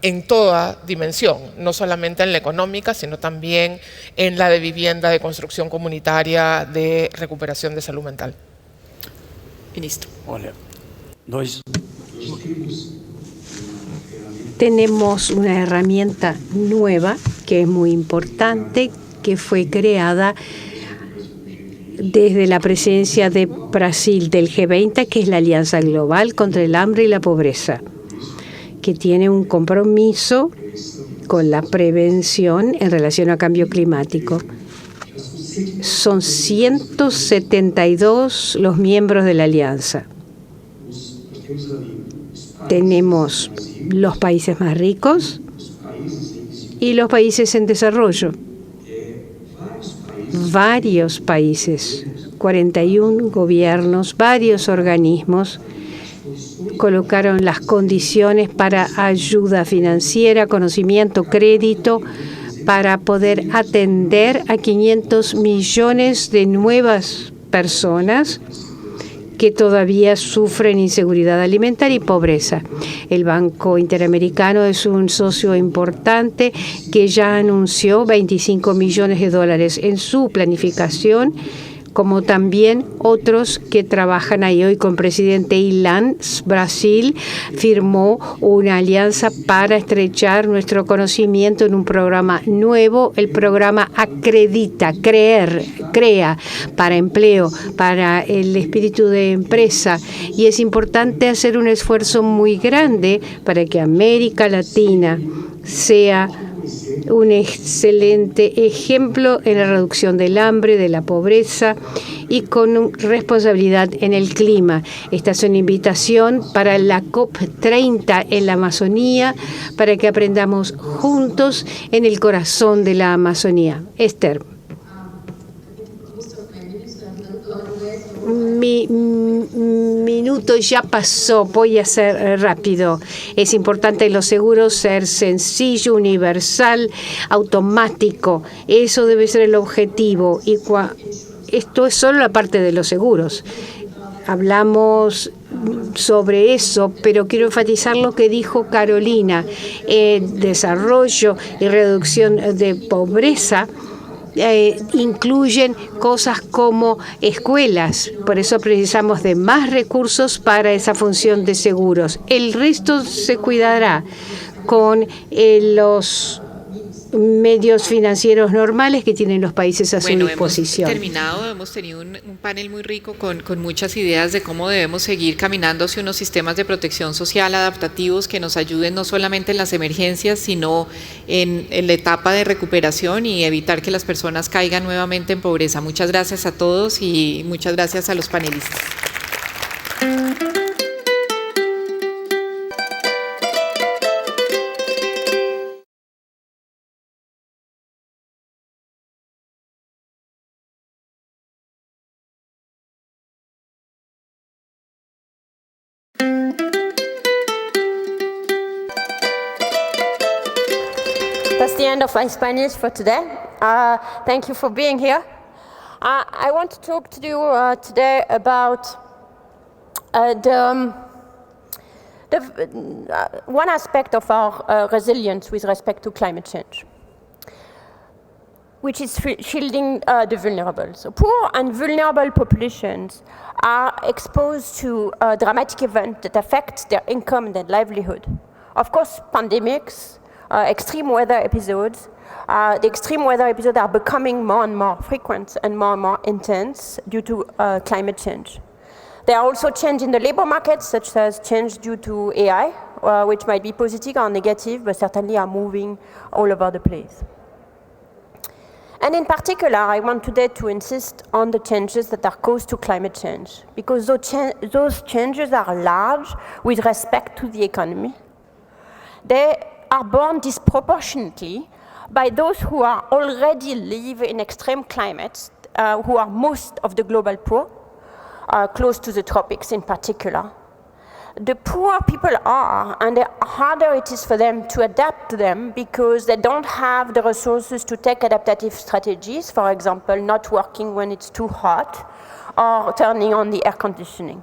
en toda dimensión, no solamente en la económica, sino también en la de vivienda, de construcción comunitaria, de recuperación de salud mental. Ministro. Olha, Tenemos una herramienta nueva que es muy importante, que fue creada desde la presencia de Brasil del G20, que es la Alianza Global contra el Hambre y la Pobreza, que tiene un compromiso con la prevención en relación a cambio climático. Son 172 los miembros de la alianza. Tenemos los países más ricos y los países en desarrollo. Varios países, 41 gobiernos, varios organismos colocaron las condiciones para ayuda financiera, conocimiento, crédito, para poder atender a 500 millones de nuevas personas que todavía sufren inseguridad alimentaria y pobreza. El Banco Interamericano es un socio importante que ya anunció $25 millones en su planificación, como también otros que trabajan ahí hoy con presidente Ilan. Brasil firmó una alianza para estrechar nuestro conocimiento en un programa nuevo, el programa Acredita, Crea, para empleo, para el espíritu de empresa. Y es importante hacer un esfuerzo muy grande para que América Latina sea un excelente ejemplo en la reducción del hambre, de la pobreza y con responsabilidad en el clima. Esta es una invitación para la COP30 en la Amazonía, para que aprendamos juntos en el corazón de la Amazonía. Esther. Mi minuto ya pasó, voy a ser rápido. Es importante en los seguros ser sencillo, universal, automático. Eso debe ser el objetivo. Y esto es solo la parte de los seguros. Hablamos sobre eso, pero quiero enfatizar lo que dijo Carolina. Desarrollo y reducción de pobreza incluyen cosas como escuelas. Por eso precisamos de más recursos para esa función de seguros. El resto se cuidará con los medios financieros normales que tienen los países a su disposición. Hemos tenido un panel muy rico con muchas ideas de cómo debemos seguir caminando hacia unos sistemas de protección social adaptativos que nos ayuden no solamente en las emergencias, sino en la etapa de recuperación y evitar que las personas caigan nuevamente en pobreza. Muchas gracias a todos y muchas gracias a los panelistas. That's the end of my Spanish for today. Thank you for being here. I want to talk to you today about one aspect of our resilience with respect to climate change, which is shielding the vulnerable. So poor and vulnerable populations are exposed to dramatic events that affect their income and their livelihood. Of course, pandemics, extreme weather episodes. The extreme weather episodes are becoming more and more frequent and more intense due to climate change. There are also changes in the labor market, such as change due to AI, which might be positive or negative, but certainly are moving all over the place. And in particular, I want today to insist on the changes that are caused to climate change, because those changes are large with respect to the economy. They are borne disproportionately by those who are already live in extreme climates, who are most of the global poor, close to the tropics in particular. The poorer people are, and the harder it is for them to adapt to them because they don't have the resources to take adaptive strategies, for example, not working when it's too hot or turning on the air conditioning.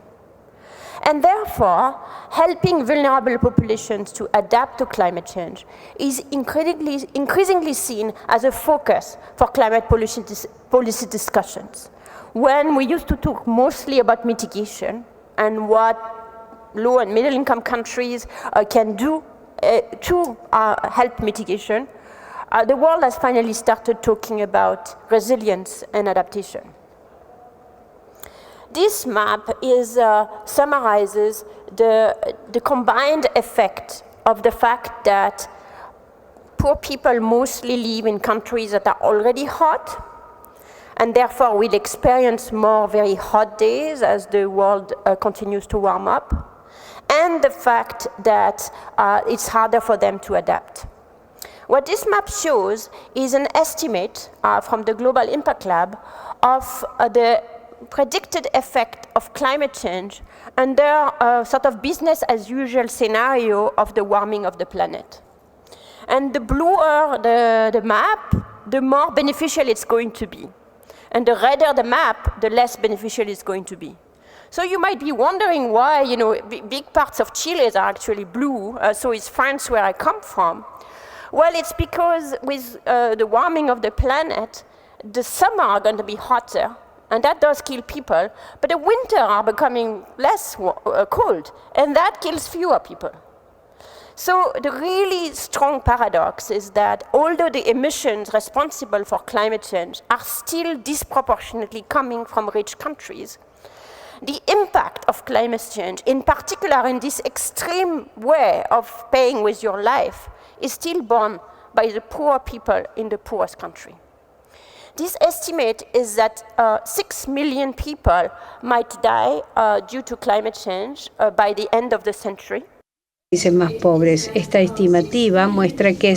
And therefore, helping vulnerable populations to adapt to climate change is increasingly seen as a focus for climate policy discussions. When we used to talk mostly about mitigation and what low and middle income countries can do to help mitigation, the world has finally started talking about resilience and adaptation. This map summarizes the combined effect of the fact that poor people mostly live in countries that are already hot, and therefore will experience more very hot days as the world continues to warm up, and the fact that it's harder for them to adapt. What this map shows is an estimate from the Global Impact Lab of the predicted effect of climate change under a sort of business as usual scenario of the warming of the planet. And the bluer the map, the more beneficial it's going to be. And the redder the map, the less beneficial it's going to be. So you might be wondering why, big parts of Chile are actually blue, so is France where I come from. Well, it's because with the warming of the planet, the summer are going to be hotter, and that does kill people, but the winter are becoming less cold, and that kills fewer people. So the really strong paradox is that although the emissions responsible for climate change are still disproportionately coming from rich countries, the impact of climate change, in particular in this extreme way of paying with your life, is still borne by the poor people in the poorest country. This estimate is that 6 million people might die due to climate change by the end of the century. Países más pobres. Esta estimativa muestra que